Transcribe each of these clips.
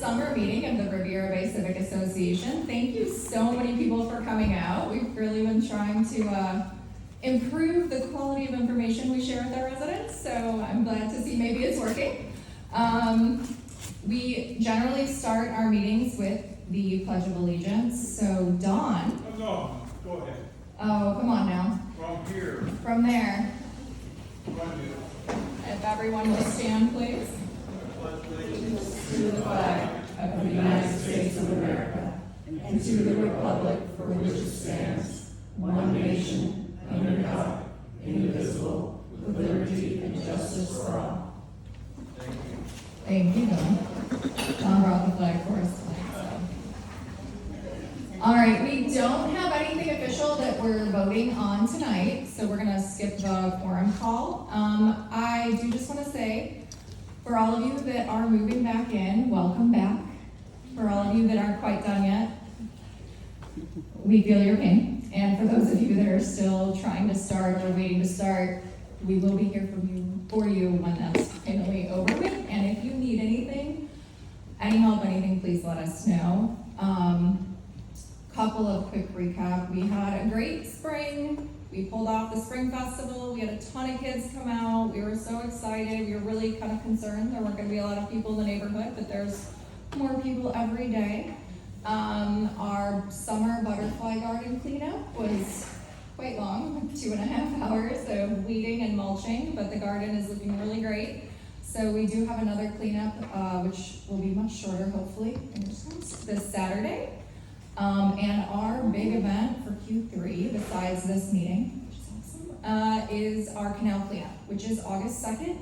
summer meeting of the Riviera Bay Civic Association. Thank you so many people for coming out. We've really been trying to improve the quality of information we share with our residents, so I'm glad to see maybe it's working. We generally start our meetings with the Pledge of Allegiance. So Dawn. No, go ahead. Oh, come on now. From here. From there. From here. If everyone will stand, please. To the flag of the United States of America and to the republic for which it stands, one nation, under God, indivisible, with liberty and justice for all. Thank you, Dawn. Dawn brought the flag for us tonight. All right, we don't have anything official that we're voting on tonight, so we're gonna skip the quorum call. I do just wanna say, for all of you that are moving back in, welcome back. For all of you that aren't quite done yet, we feel your pain. And for those of you that are still trying to start or waiting to start, we will be here for you when that's finally over with. And if you need anything, any help, anything, please let us know. Couple of quick recap. We had a great spring. We pulled off the spring festival. We had a ton of kids come out. We were so excited. We were really kind of concerned there weren't going to be a lot of people in the neighborhood, but there's more people every day. Our summer butterfly garden cleanup was quite long, 2.5 hours of weeding and mulching, but the garden is looking really great. So we do have another cleanup, which will be much shorter, hopefully, this Saturday. And our big event for Q3, besides this meeting, which is awesome, is our Canal cleanup, which is August 2nd.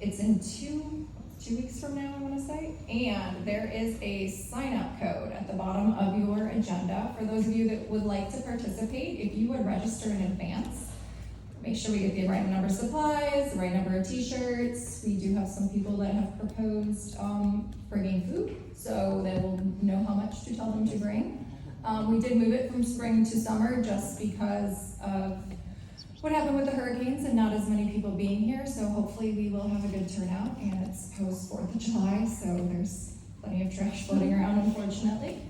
It's in two weeks from now, I want to say. And there is a sign-up code at the bottom of your agenda for those of you that would like to participate. If you would register in advance, make sure we get the right number of supplies, the right number of t-shirts. We do have some people that have proposed bringing food, so they will know how much to tell them to bring. We did move it from spring to summer just because of what happened with the hurricanes and not as many people being here, so hopefully we will have a good turnout, and it's post 4th of July, so there's plenty of trash floating around, unfortunately.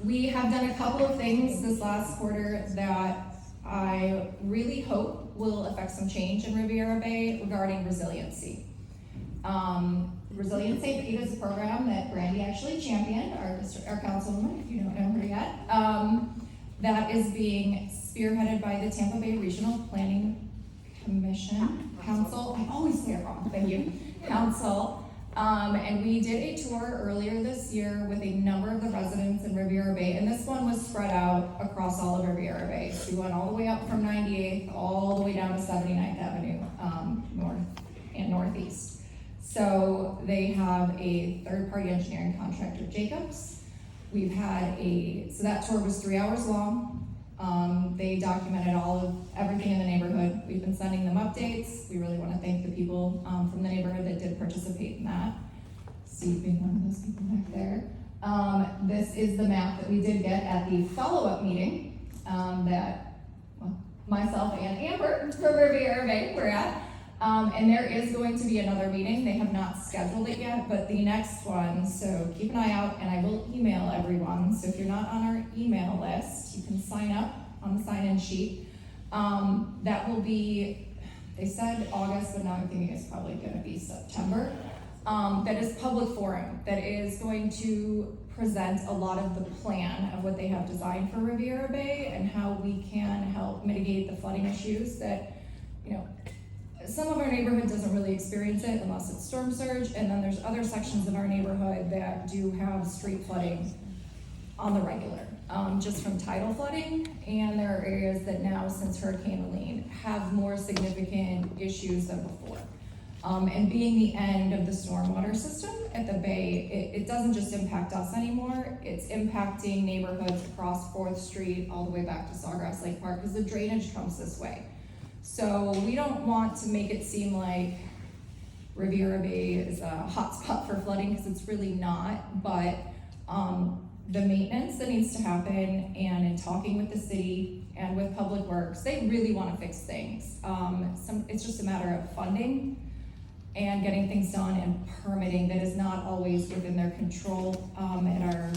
We have done a couple of things this last quarter that I really hope will affect some change in Riviera Bay regarding resiliency. Resiliency is a program that Brandi actually championed, our councilwoman, if you don't know her yet, that is being spearheaded by the Tampa Bay Regional Planning Council. I always say it wrong, thank you, Council. And we did a tour earlier this year with a number of the residents in Riviera Bay, and this one was spread out across all of Riviera Bay. So we went all the way up from 98th, all the way down to 79th Avenue, north and northeast. So they have a third-party engineering contractor, Jacobs. We've had so that tour was 3 hours long. They documented everything in the neighborhood. We've been sending them updates. We really want to thank the people from the neighborhood that did participate in that. Steve being one of those people back there. This is the map that we did get at the follow-up meeting that myself and Amber from Riviera Bay were at. And there is going to be another meeting. They have not scheduled it yet, but the next one, so keep an eye out, and I will email everyone. So if you're not on our email list, you can sign up on the sign-in sheet. That will be, they said August, but now I'm thinking it's probably going to be September. That is public forum that is going to present a lot of the plan of what they have designed for Riviera Bay and how we can help mitigate the flooding issues that, some of our neighborhood doesn't really experience it unless it's storm surge, and then there's other sections of our neighborhood that do have street flooding on the regular, just from tidal flooding, and there are areas that now, since Hurricane Helene, have more significant issues than before. And being the end of the stormwater system at the Bay, it doesn't just impact us anymore, it's impacting neighborhoods across 4th Street all the way back to Sawgrass Lake Park, because the drainage comes this way. So we don't want to make it seem like Riviera Bay is a hotspot for flooding, because it's really not, but the maintenance that needs to happen, and in talking with the city and with Public Works, they really want to fix things. It's just a matter of funding. and getting things done and permitting that is not always within their control. At our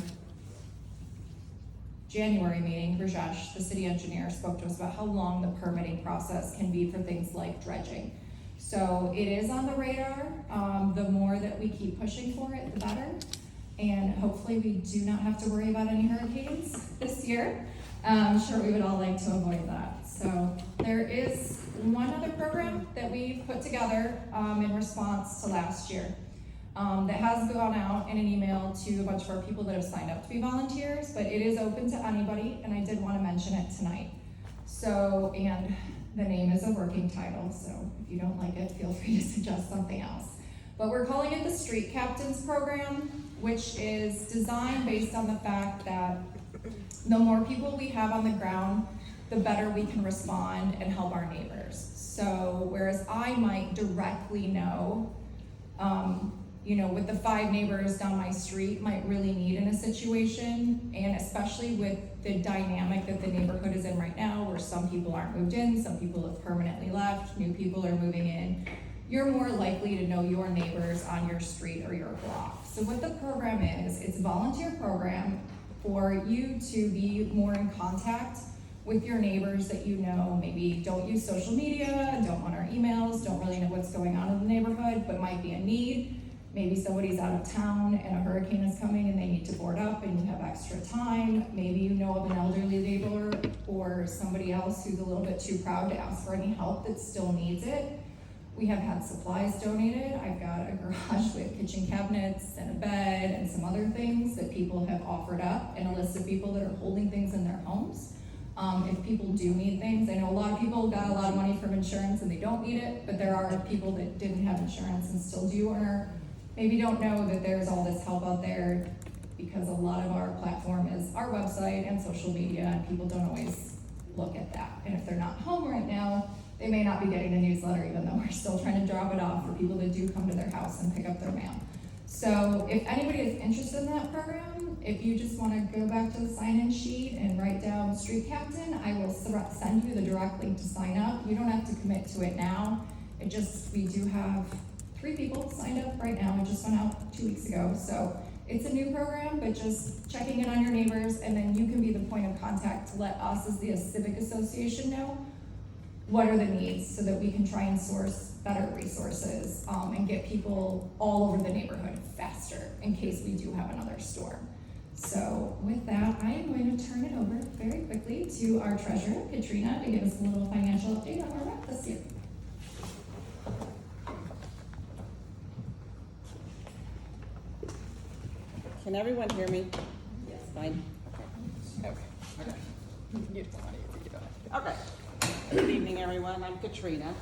January meeting, Rajesh, the city engineer, spoke to us about how long the permitting process can be for things like dredging. So it is on the radar. The more that we keep pushing for it, the better. And hopefully we do not have to worry about any hurricanes this year. I'm sure we would all like to avoid that. So there is one other program that we put together in response to last year that has gone out in an email to a bunch of our people that have signed up to be volunteers, but it is open to anybody, and I did want to mention it tonight. So, and the name is a working title, so if you don't like it, feel free to suggest something else. But we're calling it the Street Captains Program, which is designed based on the fact that the more people we have on the ground, the better we can respond and help our neighbors. So whereas I might directly know, with the 5 neighbors down my street might really need in a situation, and especially with the dynamic that the neighborhood is in right now, where some people aren't moved in, some people have permanently left, new people are moving in, you're more likely to know your neighbors on your street or your block. So what the program is, it's a volunteer program for you to be more in contact with your neighbors that you know maybe don't use social media, don't want our emails, don't really know what's going on in the neighborhood, but might be a need. Maybe somebody's out of town and a hurricane is coming and they need to board up and you have extra time. Maybe you know of an elderly neighbor or somebody else who's a little bit too proud to ask for any help that still needs it. We have had supplies donated. I've got a garage with kitchen cabinets and a bed and some other things that people have offered up, and a list of people that are holding things in their homes. If people do need things, I know a lot of people got a lot of money from insurance and they don't need it, but there are people that didn't have insurance and still do, or maybe don't know that there's all this help out there, because a lot of our platform is our website and social media, and people don't always look at that. And if they're not home right now, they may not be getting the newsletter, even though we're still trying to drop it off for people that do come to their house and pick up their mail. So if anybody is interested in that program, if you just want to go back to the sign-in sheet and write down Street Captain, I will send you the direct link to sign up. You don't have to commit to it now. We do have 3 people signed up right now. It just went out 2 weeks ago. So it's a new program, but just checking in on your neighbors, and then you can be the point of contact to let us as the Civic Association know what are the needs, so that we can try and source better resources and get people all over the neighborhood faster in case we do have another storm. So with that, I am going to turn it over very quickly to our treasurer, Katrina, to give us a little financial update on our rep this year. Can everyone hear me? Yes. Fine? Okay. Okay. Good evening, everyone. I'm Katrina,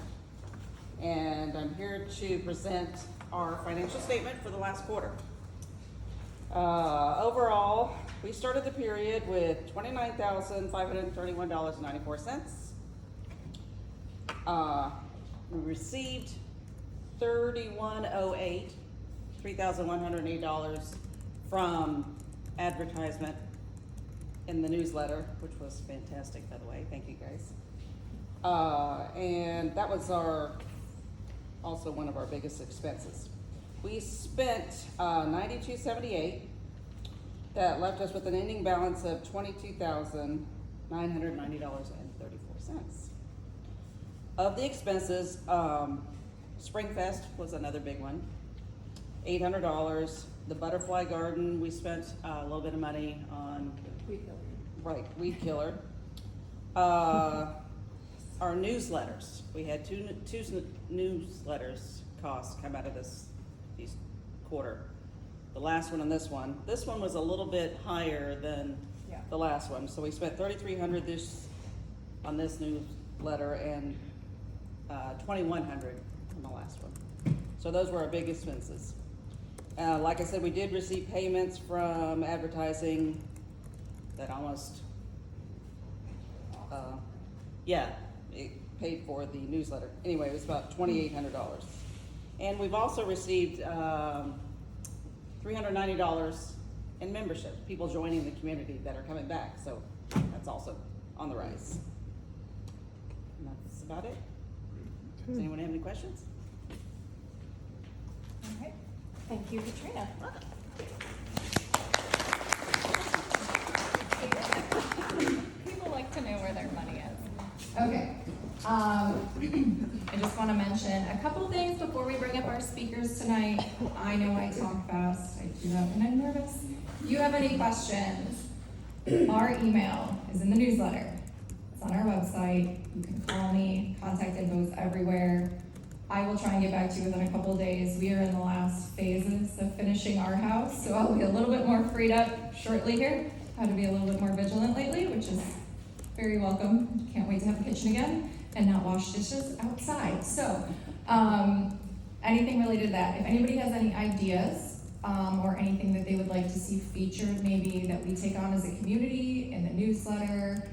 and I'm here to present our financial statement for the last quarter. Overall, we started the period with $29,531.94. We received $3,108 from advertisement in the newsletter, which was fantastic, by the way. Thank you, guys. And that was also one of our biggest expenses. We spent $92.78. That left us with an ending balance of $22,990.34. Of the expenses, Springfest was another big one, $800. The butterfly garden, we spent a little bit of money on weed killer. Our newsletters, we had two newsletters costs come out of this quarter. The last one and this one was a little bit higher than the last one, so we spent $3,300 on this newsletter and $2,100 on the last one. So those were our big expenses. Like I said, we did receive payments from advertising that almost, it paid for the newsletter. Anyway, it was about $2,800. And we've also received $390 in memberships, people joining the community that are coming back. So that's also on the rise. And that's about it. Does anyone have any questions? right. Thank you, Katrina. People like to know where their money is. Okay. I just want to mention a couple things before we bring up our speakers tonight. I know I talk fast. I do that when I'm nervous. If you have any questions, our email is in the newsletter. It's on our website. You can call me. Contact info is everywhere. I will try and get back to you within a couple of days. We are in the last phases of finishing our house, so I'll be a little bit more freed up shortly here. Had to be a little bit more vigilant lately, which is very welcome. Can't wait to have a kitchen again and not wash dishes outside. So, anything related to that. If anybody has any ideas or anything that they would like to see featured, maybe that we take on as a community in the newsletter,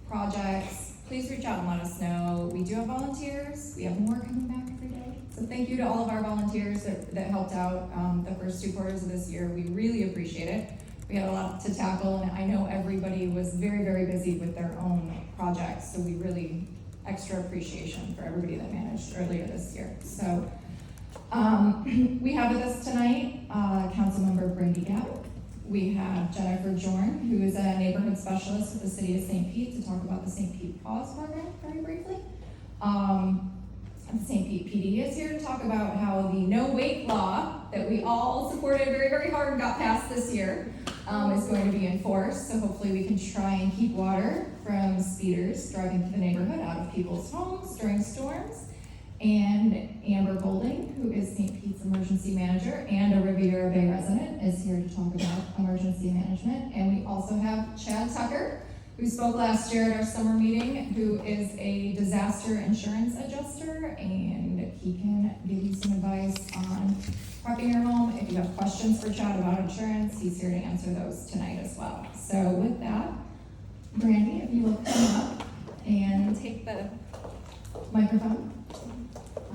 projects, please reach out and let us know. We do have volunteers. We have more coming back every day. So thank you to all of our volunteers that helped out the first 2 quarters of this year. We really appreciate it. We had a lot to tackle, and I know everybody was very, very busy with their own projects. So we really extra appreciation for everybody that managed earlier this year. So we have with us tonight Councilmember Brandi Gabbard. We have Jennifer Joern, who is a neighborhood specialist with the City of St. Pete, to talk about the St. Pete Paws program very briefly. The St. Pete PD is here to talk about how the no-wake law that we all supported very, very hard and got passed this year is going to be enforced. So hopefully we can try and keep water from speeders driving through the neighborhood out of people's homes during storms. And Amber Boulding, who is St. Pete's emergency manager and a Riviera Bay resident, is here to talk about emergency management. And we also have Chad Tucker, who spoke last year at our summer meeting, who is a disaster insurance adjuster, and he can give you some advice on prepping your home. If you have questions for Chad about insurance, he's here to answer those tonight as well. So with that, Brandi, if you will come up and take the microphone.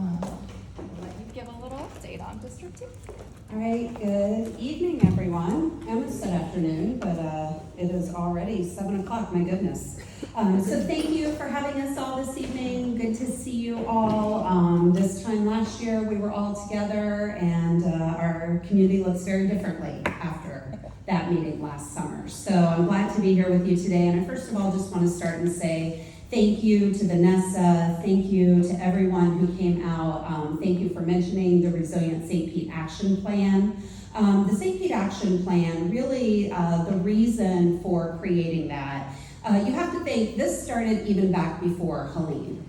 Let you give a little update on District 2. All right, good evening, everyone. I almost said afternoon, but it is already 7 o'clock, my goodness. So thank you for having us all this evening. Good to see you all. This time last year, we were all together, and our community looks very differently after that meeting last summer. So I'm glad to be here with you today, and I first of all just want to start and say thank you to Vanessa, thank you to everyone who came out. Thank you for mentioning the Resilient St. Pete Action Plan. The St. Pete Action Plan, really the reason for creating that, you have to think this started even back before Helene.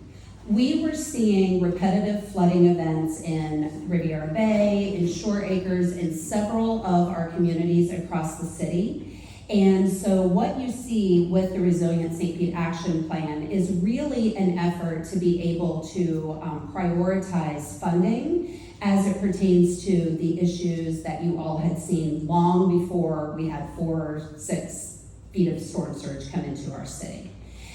We were seeing repetitive flooding events in Riviera Bay, in Shore Acres, in several of our communities across the city. And so what you see with the Resilient St. Pete Action Plan is really an effort to be able to prioritize funding as it pertains to the issues that you all had seen long before we had 4 or 6 feet of storm surge come into our city.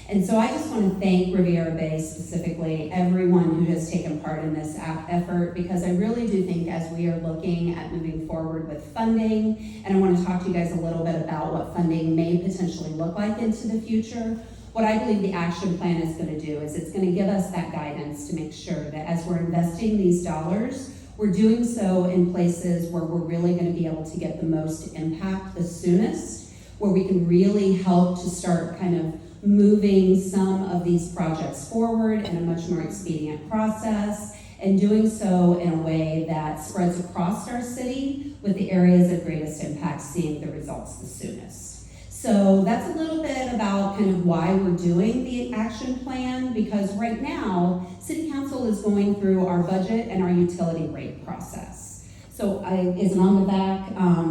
And so I just want to thank Riviera Bay specifically, everyone who has taken part in this effort, because I really do think as we are looking at moving forward with funding, and I want to talk to you guys a little bit about what funding may potentially look like into the future, what I believe the action plan is going to do is it's going to give us that guidance to make sure that as we're investing these dollars, we're doing so in places where we're really going to be able to get the most impact the soonest, where we can really help to start kind of moving some of these projects forward in a much more expedient process, and doing so in a way that spreads across our city with the areas of greatest impact seeing the results the soonest. So that's a little bit about kind of why we're doing the action plan, because right now, City Council is going through our budget and our utility rate process. So is it on the back?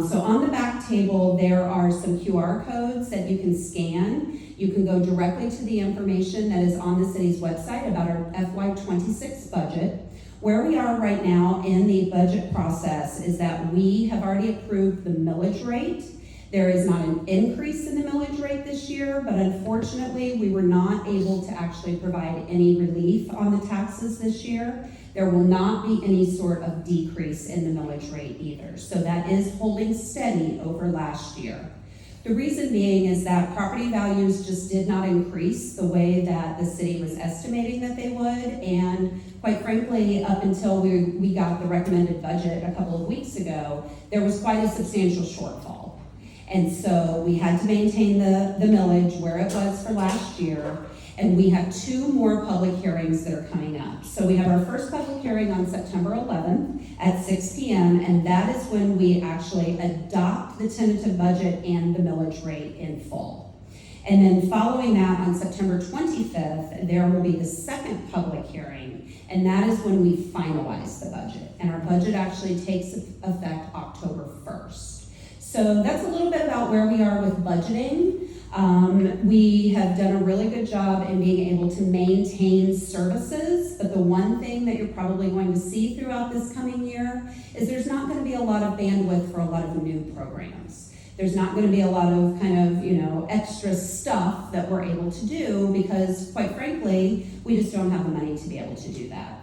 So on the back table, there are some QR codes that you can scan. You can go directly to the information that is on the city's website about our FY26 budget. Where we are right now in the budget process is that we have already approved the millage rate. There is not an increase in the millage rate this year, but unfortunately, we were not able to actually provide any relief on the taxes this year. There will not be any sort of decrease in the millage rate either. So that is holding steady over last year. The reason being is that property values just did not increase the way that the city was estimating that they would, and quite frankly, up until we got the recommended budget a couple of weeks ago, there was quite a substantial shortfall. And so we had to maintain the millage where it was for last year, and we have 2 more public hearings that are coming up. So we have our first public hearing on September 11th at 6 p.m., and that is when we actually adopt the tentative budget and the millage rate in full. And then following that, on September 25th, there will be the second public hearing, and that is when we finalize the budget. And our budget actually takes effect October 1st. So that's a little bit about where we are with budgeting. We have done a really good job in being able to maintain services, but the one thing that you're probably going to see throughout this coming year is there's not going to be a lot of bandwidth for a lot of new programs. There's not going to be a lot of kind of, extra stuff that we're able to do because, quite frankly, we just don't have the money to be able to do that.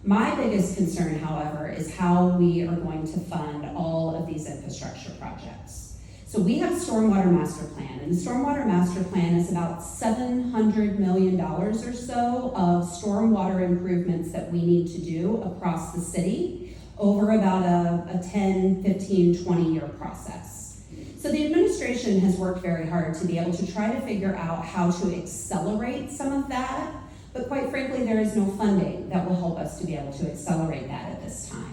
My biggest concern, however, is how we are going to fund all of these infrastructure projects. So we have a stormwater master plan, and the stormwater master plan is about $700 million or so of stormwater improvements that we need to do across the city over about a 10, 15, 20-year process. So the administration has worked very hard to be able to try to figure out how to accelerate some of that. But quite frankly, there is no funding that will help us to be able to accelerate that at this time.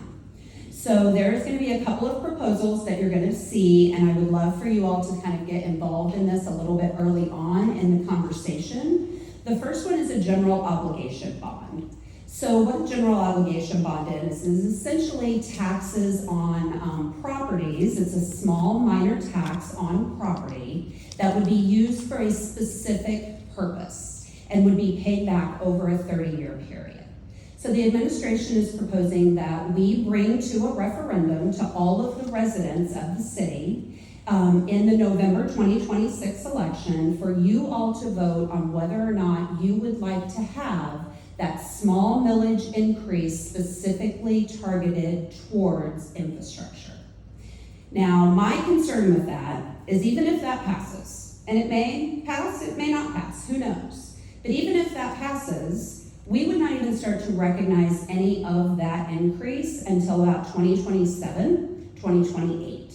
So there's going to be a couple of proposals that you're going to see, and I would love for you all to kind of get involved in this a little bit early on in the conversation. The first one is a general obligation bond. So what a general obligation bond is essentially taxes on properties. It's a small minor tax on property that would be used for a specific purpose and would be paid back over a 30-year period. So the administration is proposing that we bring to a referendum to all of the residents of the city in the November 2026 election for you all to vote on whether or not you would like to have that small millage increase specifically targeted towards infrastructure. Now, my concern with that is even if that passes, and it may pass, it may not pass, who knows? But even if that passes, we would not even start to recognize any of that increase until about 2027, 2028.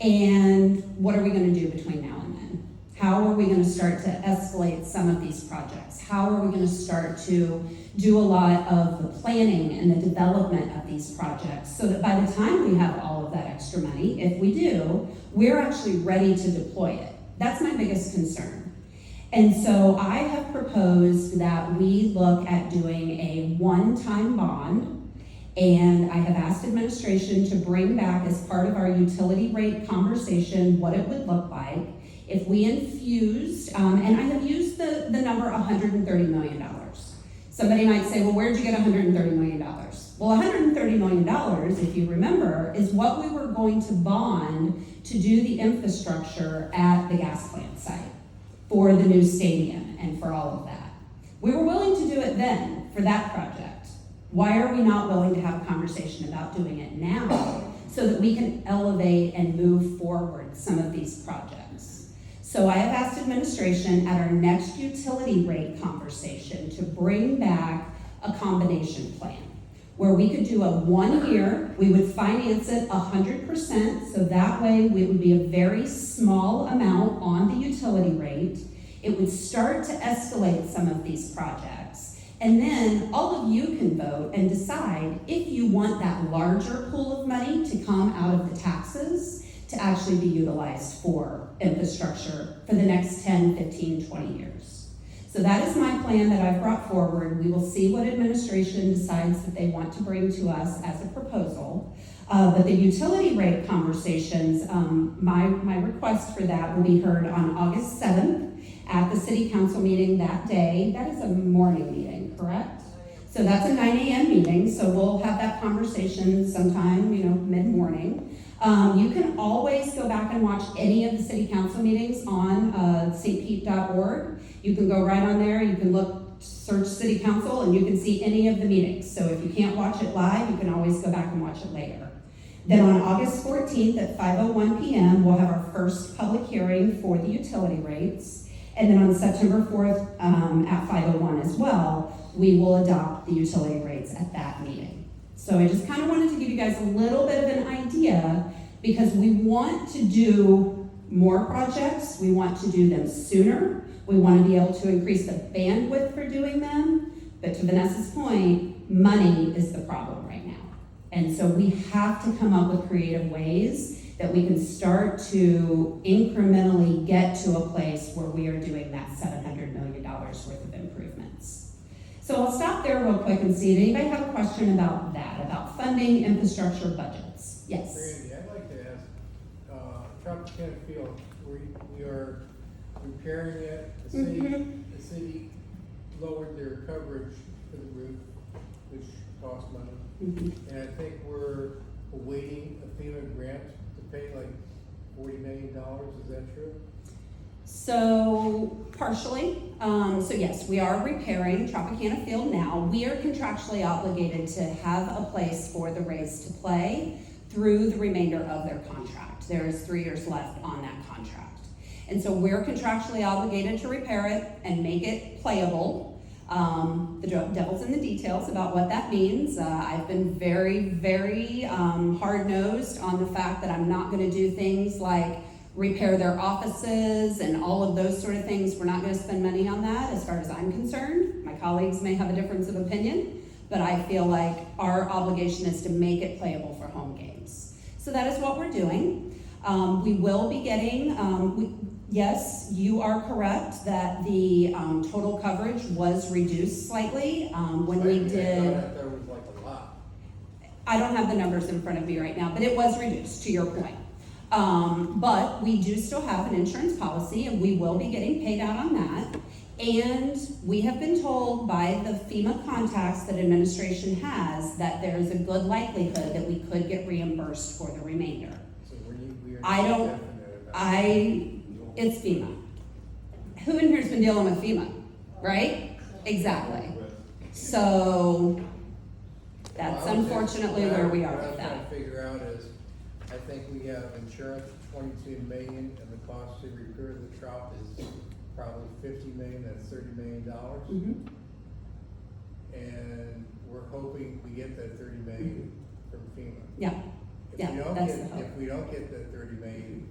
And what are we going to do between now and then? How are we going to start to escalate some of these projects? How are we going to start to do a lot of the planning and the development of these projects so that by the time we have all of that extra money, if we do, we're actually ready to deploy it? That's my biggest concern. And so I have proposed that we look at doing a one-time bond, and I have asked administration to bring back as part of our utility rate conversation what it would look like if we infused, and I have used the number $130 million. Somebody might say, well, where'd you get $130 million? Well, $130 million, if you remember, is what we were going to bond to do the infrastructure at the gas plant site for the new stadium and for all of that. We were willing to do it then for that project. Why are we not willing to have a conversation about doing it now so that we can elevate and move forward some of these projects? So I have asked administration at our next utility rate conversation to bring back a combination plan where we could do a 1 year, we would finance it 100%, so that way it would be a very small amount on the utility rate. It would start to escalate some of these projects. And then all of you can vote and decide if you want that larger pool of money to come out of the taxes to actually be utilized for infrastructure for the next 10, 15, 20 years. So that is my plan that I've brought forward. We will see what administration decides that they want to bring to us as a proposal. But the utility rate conversations, my request for that will be heard on August 7th at the city council meeting that day. That is a morning meeting, correct? So that's a 9 a.m. meeting, so we'll have that conversation sometime, mid-morning. You can always go back and watch any of the city council meetings on stpete.org. You can go right on there, you can search city council, and you can see any of the meetings. So if you can't watch it live, you can always go back and watch it later. Then on August 14th at 5:01 p.m., we'll have our first public hearing for the utility rates. And then on September 4th at 5:01 as well, we will adopt the utility rates at that meeting. So I just kind of wanted to give you guys a little bit of an idea, because we want to do more projects. We want to do them sooner. We want to be able to increase the bandwidth for doing them. But to Vanessa's point, money is the problem right now. And so we have to come up with creative ways that we can start to incrementally get to a place where we are doing that $700 million worth of improvements. So I'll stop there real quick and see if anybody have a question about that, about funding infrastructure budgets. Yes? Brandi, I'd like to ask, Tropicana Field, we are repairing it, the city lowered their coverage for the roof, which costs money. And I think we're awaiting a FEMA grant to pay like $40 million, is that true? So partially, so yes, we are repairing Tropicana Field now. We are contractually obligated to have a place for the Rays to play through the remainder of their contract. There is 3 years left on that contract. And so we're contractually obligated to repair it and make it playable. The devil's in the details about what that means. I've been very, very hard-nosed on the fact that I'm not gonna do things like repair their offices and all of those sort of things. We're not gonna spend money on that as far as I'm concerned. My colleagues may have a difference of opinion, but I feel like our obligation is to make it playable for home games. So that is what we're doing. We will be getting, yes, you are correct that the total coverage was reduced slightly when we did. I thought it was like a lot. I don't have the numbers in front of me right now, but it was reduced, to your point. But we do still have an insurance policy, and we will be getting paid out on that. And we have been told by the FEMA contacts that administration has that there's a good likelihood that we could get reimbursed for the remainder. So we are I don't- definite about It's FEMA. Who in here's been dealing with FEMA, right? Exactly. So that's unfortunately where we are with What I'm that. trying to figure out is, I think we have insurance of $22 million, and the cost to repair the trop is probably $50 million, that's $30 million. Mhm. And we're hoping we get that $30 million from FEMA. Yeah, yeah, that's the hope. If we don't get that $30 million,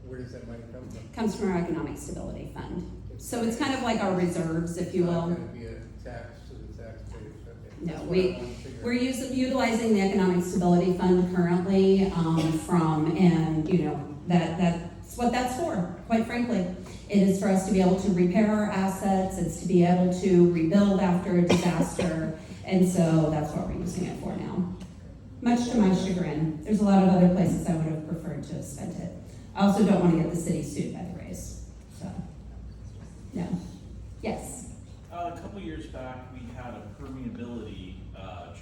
where does that money come from? Comes from our economic stability fund. So it's kind of like our reserves, if you It's not will. gonna be a tax to the taxpayers, okay. No, That's what I we- wanted to figure We're out. utilizing the economic stability fund currently and you know, that's what that's for, quite frankly. It is for us to be able to repair our assets, it's to be able to rebuild after a disaster, and so that's what we're using it for now. Much to my chagrin. There's a lot of other places I would have preferred to have spent it. I also don't want to get the city sued by the Rays, so, no. Yes? A couple years back, we had a permeability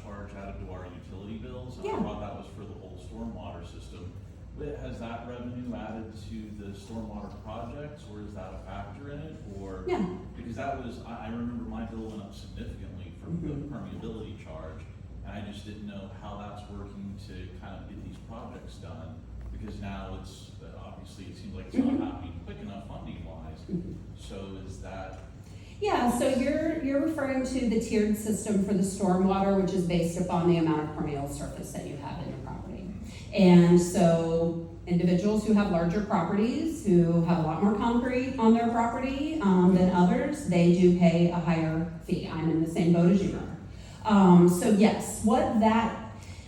charge added to our utility bills. And Yeah. I thought that was for the whole stormwater system. But has that revenue added to the stormwater projects, or is that a factor in it? Or Yeah. because that was, I remember my bill went up significantly from the Mhm. permeability charge, and I just didn't know how that's working to kind of get these projects done. Because now it's obviously it seems like it's not happening quick enough funding wise. So is that? Yeah, so you're referring to the tiered system for the stormwater, which is based upon the amount of permeable surface that you have in your property. And so individuals who have larger properties, who have a lot more concrete on their property than others, they do pay a higher fee. I'm in the same boat as you are. So yes,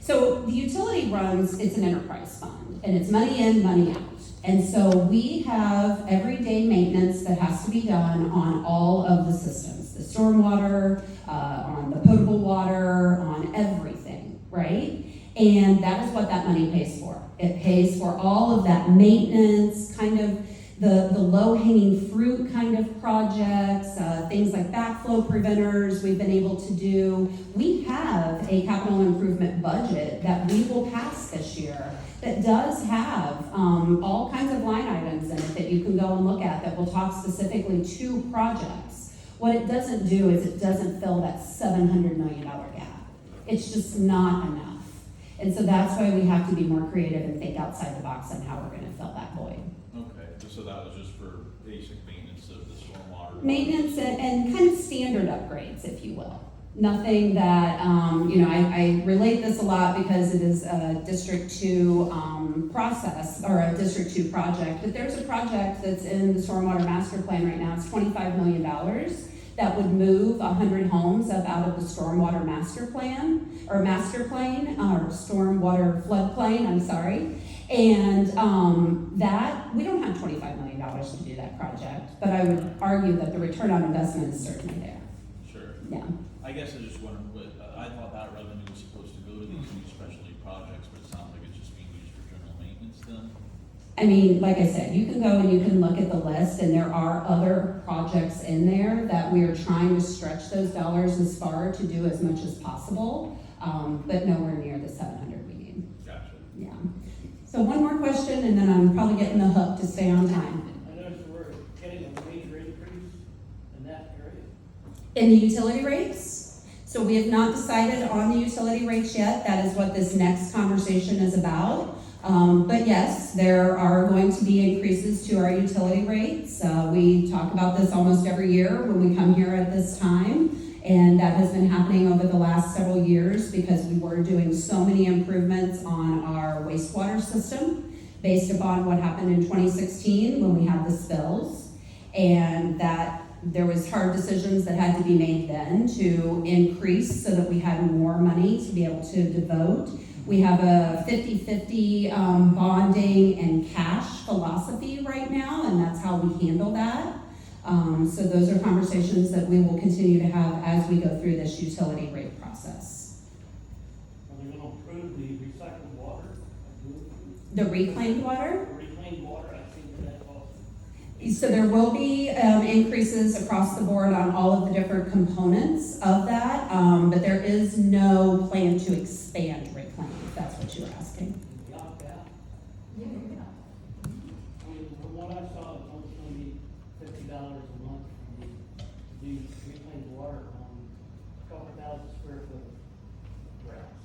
so the utility runs, it's an enterprise fund, and it's money in, money out. And so we have everyday maintenance that has to be done on all of the systems, the stormwater, on the potable water, on everything, right? And that is what that money pays for. It pays for all of that maintenance, kind of the low-hanging fruit kind of projects, things like backflow preventers we've been able to do. We have a capital improvement budget that we will pass this year that does have all kinds of line items in it that you can go and look at that will talk specifically to projects. What it doesn't do is it doesn't fill that $700 million gap. It's just not enough. And so that's why we have to be more creative and think outside the box on how we're gonna fill that void. Okay, so that was just for basic maintenance of the stormwater? Maintenance and kind of standard upgrades, if you will. Nothing that, you know, I relate this a lot because it is a District 2 process, or a District 2 project, but there's a project that's in the Stormwater Master Plan right now, it's $25 million, that would move 100 homes up out of the Stormwater Master Plan, or Stormwater Floodplain, I'm sorry. And that, we don't have $25 million to do that project, but I would argue that the return on investment is certainly there. Sure. Yeah. I guess I just wondered, I thought that revenue was supposed to go to these new specialty projects, but it sounds like it's just being used for general maintenance then? I mean, like I said, you can go and you can look at the list, and there are other projects in there that we are trying to stretch those dollars as far to do as much as possible, but nowhere near the 700 we need. Gotcha. Yeah. So one more question, and then I'm probably getting the hook to stay on time. I noticed we're getting a major increase in that area. In the utility rates? So we have not decided on the utility rates yet. That is what this next conversation is about. But yes, there are going to be increases to our utility rates. We talk about this almost every year when we come here at this time. And that has been happening over the last several years because we were doing so many improvements on our wastewater system based upon what happened in 2016 when we had the spills. And that there was hard decisions that had to be made then to increase so that we had more money to be able to devote. We have a 50-50 bonding and cash philosophy right now, and that's how we handle that. So those are conversations that we will continue to have as we go through this utility rate process. Are they gonna improve the recycled water? The reclaimed water? The reclaimed water, I think that also. So there will be increases across the board on all of the different components of that, but there is no plan to expand reclaim, if that's what you were asking. The opt-out. Yeah. I mean, from what I saw, it's only gonna be $50 a month for the reclaimed water on a couple thousand square foot grounds.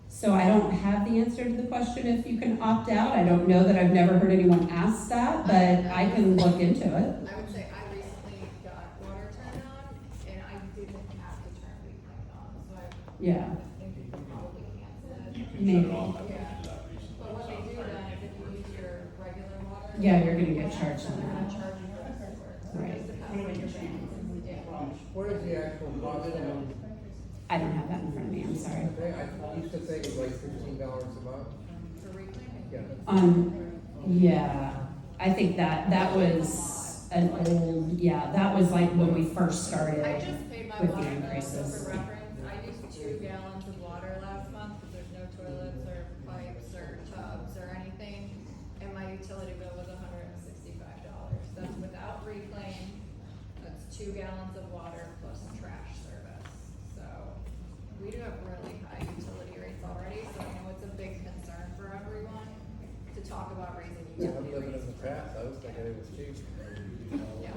So I don't have the answer to the question if you can opt out. I don't know that I've never heard anyone ask that, but I can look into it. I would say I recently got water turned on, and I didn't have to turn reclaimed on, so I Yeah, think you can probably cancel it. You can Maybe. shut it off after you do that recently. But what they do then is if you use your regular water. Yeah, you're gonna get charged on They're that. gonna charge you for the work. So Right. it just depends on your bank. Yeah. What is the actual cost now? I don't have that in front of me, I'm sorry. I used to think it was like $15 a month. For reclaiming. Yeah. Yeah, I think that was an old, that was like when we first started. I just paid my With the water bill, so increases. for reference, I used 2 gallons of water last month, because there's no toilets or pipes or tubs or anything, and my utility bill was $165. That's without reclaim, that's 2 gallons of water plus trash service. So, we do have really high utility rates already, so I know it's a big concern for everyone to talk about raising Yeah, I'm utility living rates. in the past, I was thinking it was cheap. Yeah.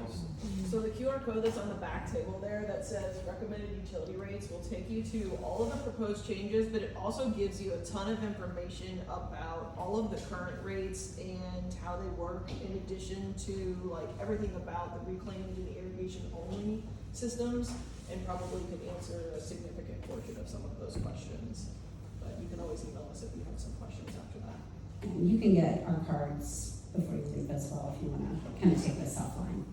So the QR code that's on the back table there that says recommended utility rates will take you to all of the proposed changes, but it also gives you a ton of information about all of the current rates and how they work, in addition to like everything about the reclaimed and irrigation only systems, and probably can answer a significant portion of some of those questions. But you can always email us if you have some questions after that. And you can get our cards before you leave as well if you wanna kind of take this offline.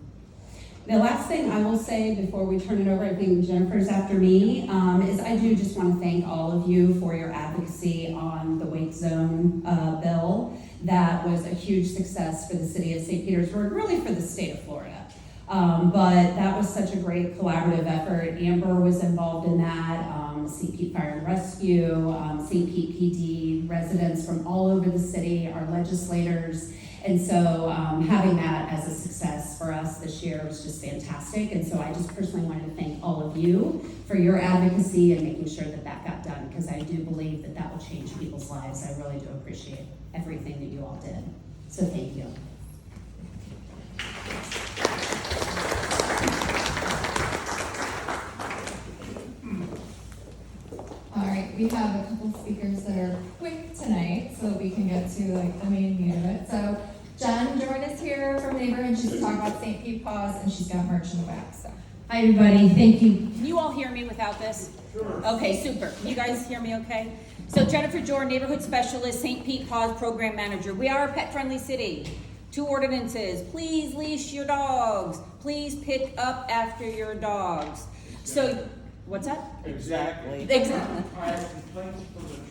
The last thing I will say before we turn it over, I think Jennifer's after me, is I do just want to thank all of you for your advocacy on the wake zone bill. That was a huge success for the city of St. Petersburg, really for the state of Florida. But that was such a great collaborative effort. Amber was involved in that, St. Pete Fire and Rescue, St. Pete PD, residents from all over the city, our legislators. And so having that as a success for us this year was just fantastic. And so I just personally wanted to thank all of you for your advocacy and making sure that that got done, because I do believe that that will change people's lives. I really do appreciate everything that you all did. So thank you. All right, we we have a couple speakers that are quick tonight, so we can get to like the main meat of it. So Joern is here from Neighborhood. She's talking about St. Pete Paws, and she's got merch in the back. So Hi, everybody. Thank you. Can you all hear me without this? Sure. Okay, super. Can you guys hear me okay? So Jennifer Joern, Neighborhood Specialist, St. Pete Paws Program Manager. We are a pet-friendly city. 2 ordinances. Please leash your dogs. Please pick up after your dogs. So, what's that? Exactly. Exactly. I have complaints from the church.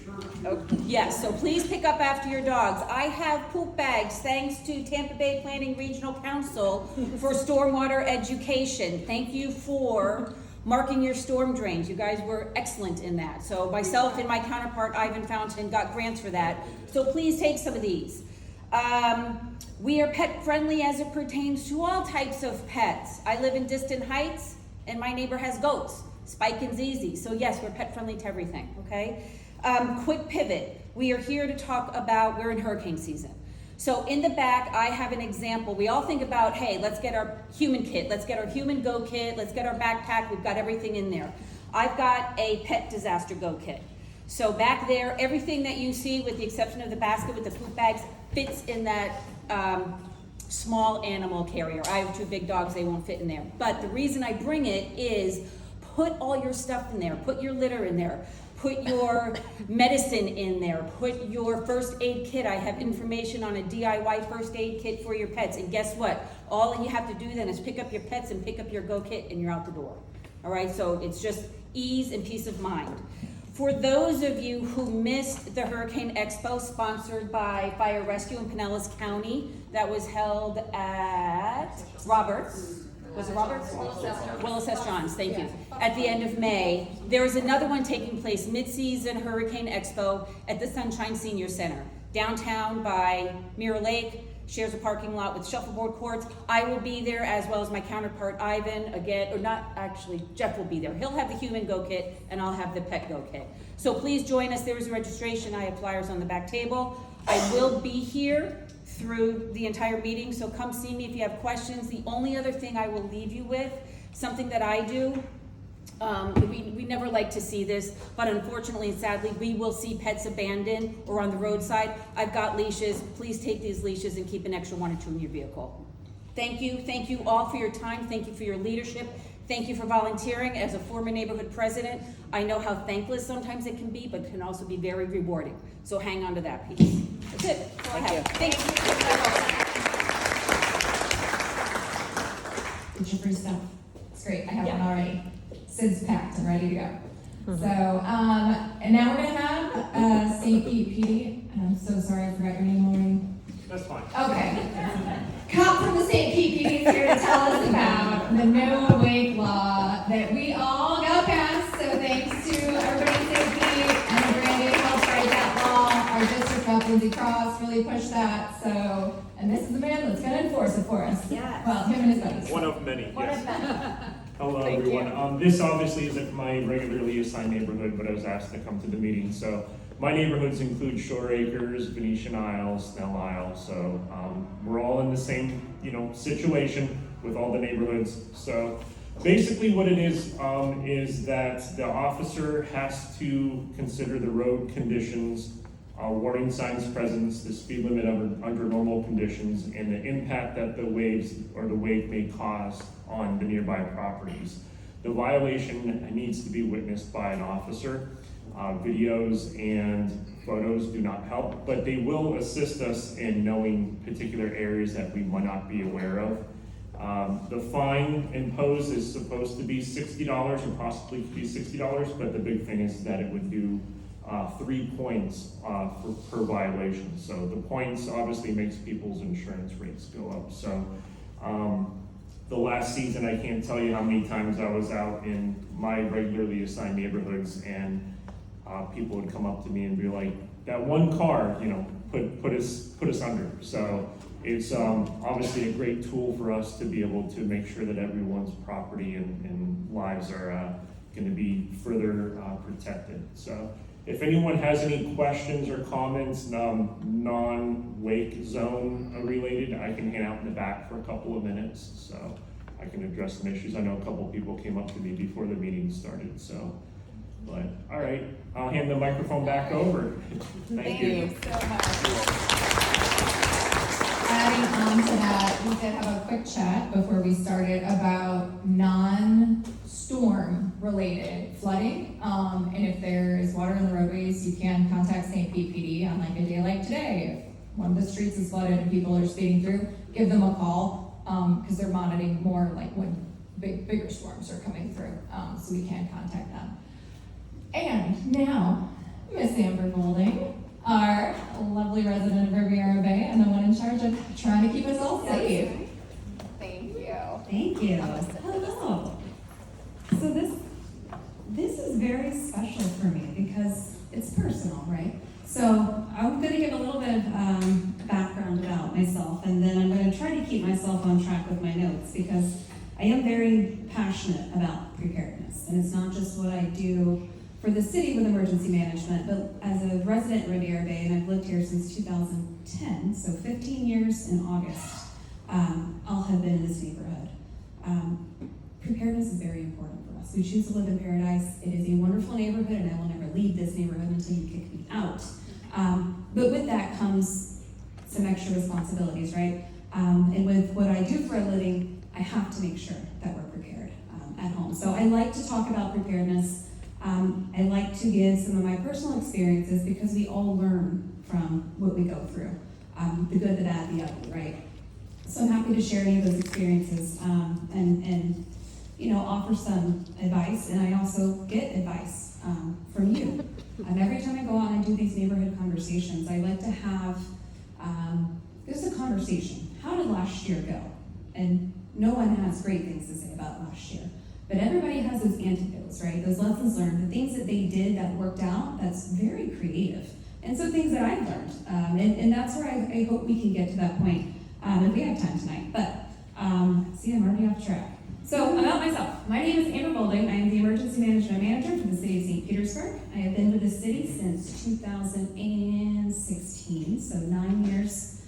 Oh, yes, so please pick up after your dogs. I have poop bags thanks to Tampa Bay Planning Regional Council for stormwater education. Thank you for marking your storm drains. You guys were excellent in that. So myself and my counterpart, Ivan Fountain, got grants for that. So please take some of these. We are pet friendly as it pertains to all types of pets. I live in Distant Heights and my neighbor has goats, Spike and Zizi. So yes, we're pet friendly to everything, okay? Quick pivot. We are here to talk about, we're in hurricane season. So in the back, I have an example. We all think about, hey, let's get our human kit, let's get our human go kit, let's get our backpack, we've got everything in there. I've got a pet disaster go kit. So back there, everything that you see, with the exception of the basket with the poop bags, fits in that small animal carrier. I have 2 big dogs, they won't fit in there. But the reason I bring it is put all your stuff in there, put your litter in there, put your medicine in there, put your first aid kit. I have information on a DIY first aid kit for your pets. And guess what? All you have to do then is pick up your pets and pick up your go kit and you're out the door. All right, so it's just ease and peace of mind. For those of you who missed the Hurricane Expo sponsored by Fire Rescue in Pinellas County, that was held at Roberts. Was it Roberts? Willis S. Johns, thank you. At the end of May, there is another one taking place, mid-season Hurricane Expo at the Sunshine Senior Center, downtown by Mirror Lake, shares a parking lot with shuffleboard courts. I will be there as well as my counterpart Ivan, again, or not actually, Jeff will be there. He'll have the human go kit and I'll have the pet go kit. So please join us. There is a registration. I have flyers on the back table. I will be here through the entire meeting, so come see me if you have questions. The only other thing I will leave you with, something that I do, we never like to see this, but unfortunately and sadly, we will see pets abandoned or on the roadside. I've got leashes. Please take these leashes and keep an extra 1 or 2 in your vehicle. Thank you all for your time. Thank you for your leadership. Thank you for volunteering. As a former neighborhood president, I know how thankless sometimes it can be, but can also be very rewarding. So hang on to that piece. That's it. That's all I have. Thank you. it's your free stuff. It's great. I have one already. Sid's packed and ready to go. So, and now we're gonna have St. Pete PD. And I'm so sorry I forgot your name, Maureen. That's fine. Okay. Cop from the St. Pete PD is here to tell us about the no wake law that we all got passed. So thanks to everybody in St. Pete and Brandi helped write that law. Our district rep, Lindsay Cross, really pushed that. So, and this is the man that's gonna enforce it for us. Yes. Well, him and his buddies. One of many, yes. Hello, Thank everyone. This obviously isn't my regularly assigned neighborhood, but I was asked to come to the meeting. So my neighborhoods include Shore Acres, Venetian Isle, Snell Isle. So we're all in the same, situation with all the neighborhoods. So basically what it is that the officer has to consider the road conditions, warning signs presence, the speed limit under normal conditions, and the impact that the waves or the wave may cause on the nearby properties. The violation needs to be witnessed by an officer. Videos and photos do not help, but they will assist us in knowing particular areas that we might not be aware of. The fine imposed is supposed to be $60 or possibly could be $60, but the big thing is that it would do 3 points per violation. So the points obviously makes people's insurance rates go up. So the last season, I can't tell you how many times I was out in my regularly assigned neighborhoods and people would come up to me and be like, that one car, put us under. So it's obviously a great tool for us to be able to make sure that everyone's property and lives are going to be further protected. So if anyone has any questions or comments, non-wake zone related, I can hang out in the back for a couple of minutes, so I can address some issues. I know a couple of people came up to me before the meeting started, so But, all right, I'll hand the microphone back over. Thank you. so much. Adding on to that, we did have a quick chat before we started about non-storm related flooding. And if there is water in the roadways, you can contact St. Pete PD on like a day like today. If one of the streets is flooded and people are speeding through, give them a call, because they're monitoring more like when bigger storms are coming through, so we can contact them. And now, Miss Amber Boulding, our lovely resident of Riviera Bay and the one in charge of trying to keep us all safe. Thank you. Thank you. Hello. So this is very special for me because it's personal, right? So I'm going to give a little bit of background about myself, and then I'm going to try to keep myself on track with my notes because I am very passionate about preparedness, and it's not just what I do for the city with emergency management, but as a resident in Riviera Bay, and I've lived here since 2010, so 15 years in August, I'll have been in this neighborhood. Preparedness is very important for us. We choose to live in paradise. It is a wonderful neighborhood, and I will never leave this neighborhood until you kick me out. But with that comes some extra responsibilities, right? And with what I do for a living, I have to make sure that we're prepared at home. So I like to talk about preparedness. I like to give some of my personal experiences because we all learn from what we go through, the good, the bad, the ugly, right? So I'm happy to share any of those experiences and you know, offer some advice, and I also get advice from you. Every time I go out and I do these neighborhood conversations, I like to have just a conversation. How did last year go? And no one has great things to say about last year. But everybody has those antidotes, right? Those lessons learned, the things that they did that worked out, that's very creative. And so things that I've learned. And that's where I hope we can get to that point if we have time tonight. But see, I'm already off track. So about myself, my name is Amber Boulding. I am the Emergency Management Manager for the City of St. Petersburg. I have been with the city since 2016, so 9 years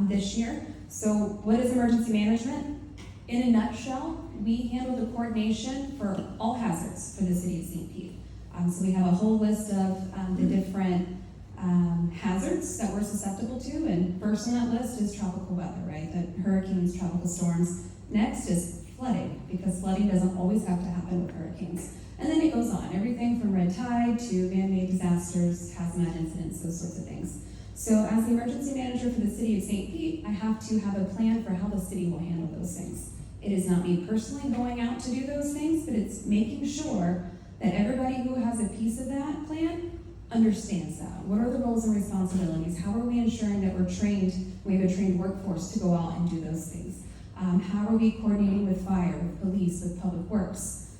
this year. So what is emergency management? In a nutshell, we handle the coordination for all hazards for the City of St. Pete. So we have a whole list of the different hazards that we're susceptible to, and first on that list is tropical weather, right? The hurricanes, tropical storms. Next is flooding, because flooding doesn't always have to happen with hurricanes. And then it goes on, everything from red tide to man-made disasters, hazmat incidents, those sorts of things. So as the emergency manager for the City of St. Pete, I have to have a plan for how the city will handle those things. It is not me personally going out to do those things, but it's making sure that everybody who has a piece of that plan understands that. What are the roles and responsibilities? How are we ensuring that we're trained, we have a trained workforce to go out and do those things? How are we coordinating with fire, with police, with public works,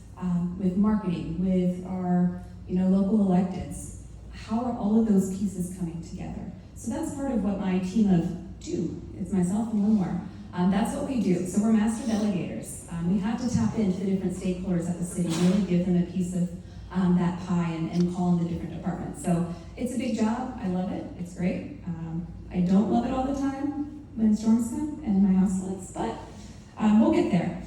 with marketing, with our local electeds? How are all of those pieces coming together? So that's part of what my team of two, it's myself and one more. That's what we do. So we're master delegators. We have to tap into the different stakeholders at the city, really give them a piece of that pie and call in the different departments. So it's a big job. I love it. It's great. I don't love it all the time when storms come and my house floods, but we'll get there.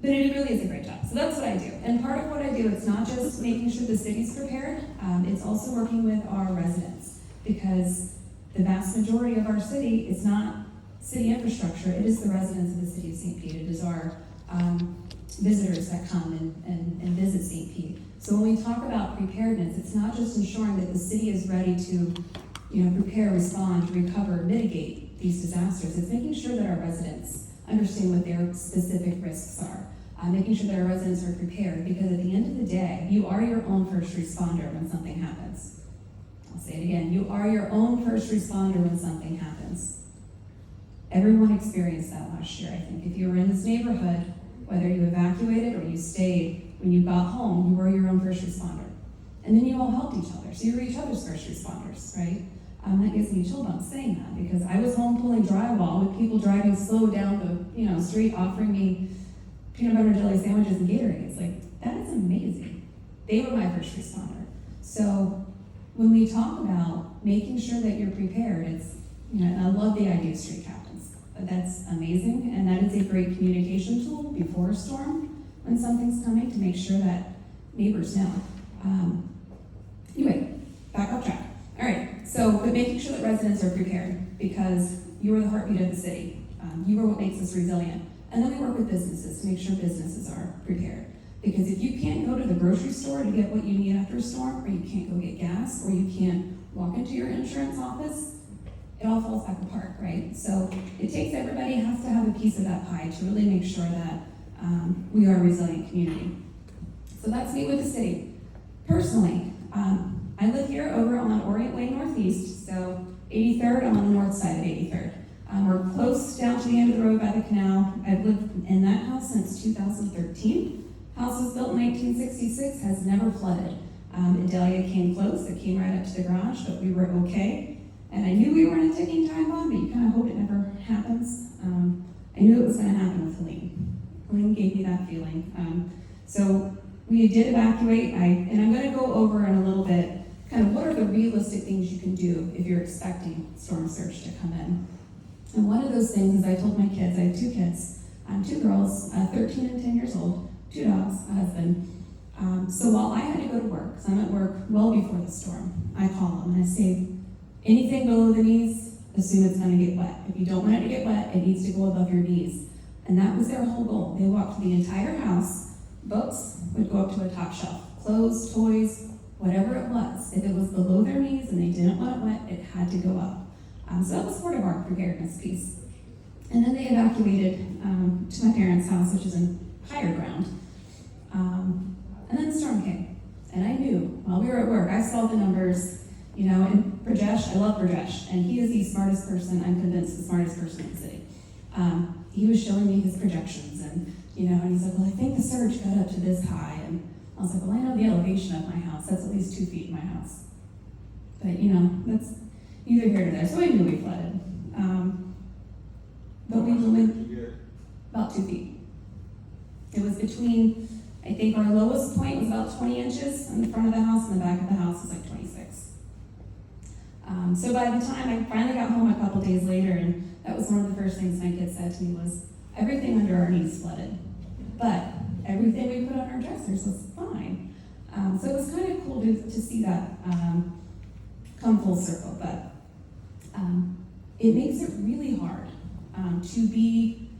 But it really is a great job. So that's what I do. And part of what I do, it's not just making sure the city's prepared, it's also working with our residents, because the vast majority of our city is not city infrastructure, it is the residents of the City of St. Pete. It is our visitors that come and visit St. Pete. So when we talk about preparedness, it's not just ensuring that the city is ready to prepare, respond, recover, mitigate these disasters. It's making sure that our residents understand what their specific risks are. Making sure that our residents are prepared, because at the end of the day, you are your own first responder when something happens. I'll say it again, you are your own first responder when something happens. Everyone experienced that last year, I think. If you were in this neighborhood, whether you evacuated or you stayed, when you got home, you were your own first responder. And then you all helped each other, so you were each other's first responders, right? That gives me chill bumps saying that, because I was home pulling drywall with people driving slow down the street offering me peanut butter and jelly sandwiches and Gatorades. Like, that is amazing. They were my first responder. So when we talk about making sure that you're prepared, it's, and I love the idea of street captains. But that's amazing, and that is a great communication tool before a storm when something's coming, to make sure that neighbors know. Anyway, back up track. All right, so but making sure that residents are prepared because you are the heartbeat of the city. You are what makes us resilient. And then we work with businesses to make sure businesses are prepared. Because if you can't go to the grocery store to get what you need after a storm, or you can't go get gas, or you can't walk into your insurance office, it all falls back apart, right? So it takes everybody has to have a piece of that pie to really make sure that we are a resilient community. So that's me with the city. Personally, I live here over on Orient Way Northeast, so 83rd, I'm on the north side of 83rd. We're close down to the end of the road by the canal. I've lived in that house since 2013. House was built in 1966, has never flooded. Idalia came close, it came right up to the garage, but we were okay. And I knew we were in a ticking time bomb, but you kind of hope it never happens. I knew it was going to happen with Helene. Helene gave me that feeling. So we did evacuate, and I'm going to go over in a little bit kind of what are the realistic things you can do if you're expecting storm surge to come in. And one of those things is I told my kids, I have two kids, two girls, 13 and 10 years old, 2 dogs, a husband. So while I had to go to work, because I'm at work well before the storm, I call them and I say, anything below the knees, assume it's going to get wet. If you don't want it to get wet, it needs to go above your knees. And that was their whole goal. They walked the entire house. Books would go up to a top shelf. Clothes, toys, whatever it was. If it was below their knees and they didn't want it wet, it had to go up. So that was part of our preparedness piece. And then they evacuated to my parents' house, which is in higher ground. And then the storm came. And I knew, while we were at work, I saw the numbers, you know, and Rajesh, I love Rajesh, and he is the smartest person, I'm convinced, the smartest person in the city. He was showing me his projections, and, you know, and he's like, well, I think the surge got up to this high. And I was like, well, I know the elevation of my house. That's at least 2 feet in my house. But, you know, that's neither here nor there. So I knew we flooded. But we went about 2 feet. It was between, I think our lowest point was about 20 inches in the front of the house, and the back of the house was like 26. So by the time I finally got home a couple days later, and that was one of the first things my kids said to me was, everything under our knees flooded, but everything we put on our dressers was fine. So it was kind of cool to see that come full circle, but it makes it really hard to be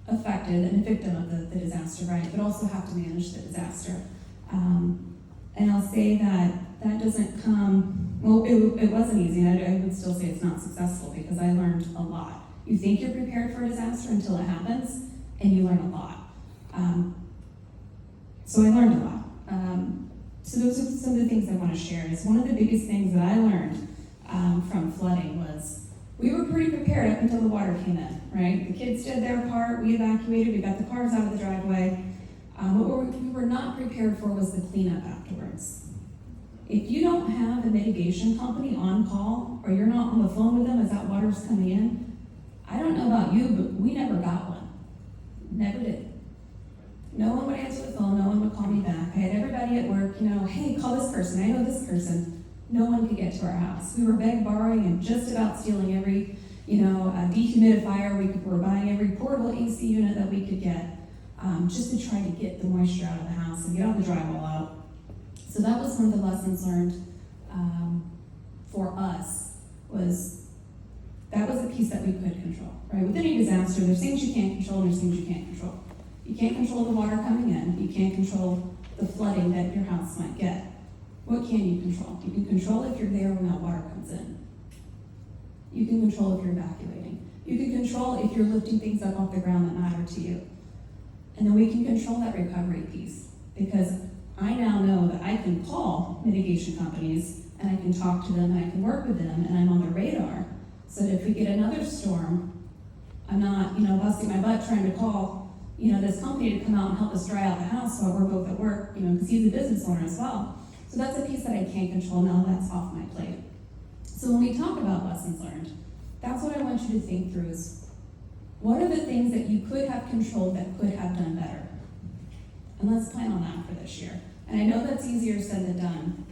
affected and a victim of the disaster, right? But also have to manage the disaster. And I'll say that doesn't come, well, it wasn't easy, and I would still say it's not successful because I learned a lot. You think you're prepared for a disaster until it happens, and you learn a lot. So I learned a lot. So those are some of the things I want to share. Is one of the biggest things that I learned from flooding was we were pretty prepared up until the water came in, right? The kids did their part, we evacuated, we got the cars out of the driveway. What we were not prepared for was the cleanup afterwards. If you don't have a mitigation company on call, or you're not on the phone with them as that water's coming in, I don't know about you, but we never got one. Never did. No one would answer the phone, no one would call me back. I had everybody at work, you know, hey, call this person, I know this person. No one could get to our house. We were borrowing, and just about stealing every, you know, dehumidifier. We were buying every portable AC unit that we could get, just to try to get the moisture out of the house and get all the drywall out. So that was one of the lessons learned for us, was that was a piece that we could control, right? With any disaster, there's things you can't control and there's things you can't control. You can't control the water coming in. You can't control the flooding that your house might get. What can you control? You can control if you're there when that water comes in. You can control if you're evacuating. You can control if you're lifting things up off the ground that matter to you. And then we can control that recovery piece, because I now know that I can call mitigation companies and I can talk to them and I can work with them and I'm on their radar, so that if we get another storm, I'm not, you know, busting my butt trying to call, you know, this company to come out and help us dry out the house while we're both at work, you know, because he's a business owner as well. So that's a piece that I can't control now, that's off my plate. So when we talk about lessons learned, that's what I want you to think through is, what are the things that you could have controlled that could have done better? And let's plan on that for this year. And I know that's easier said than done,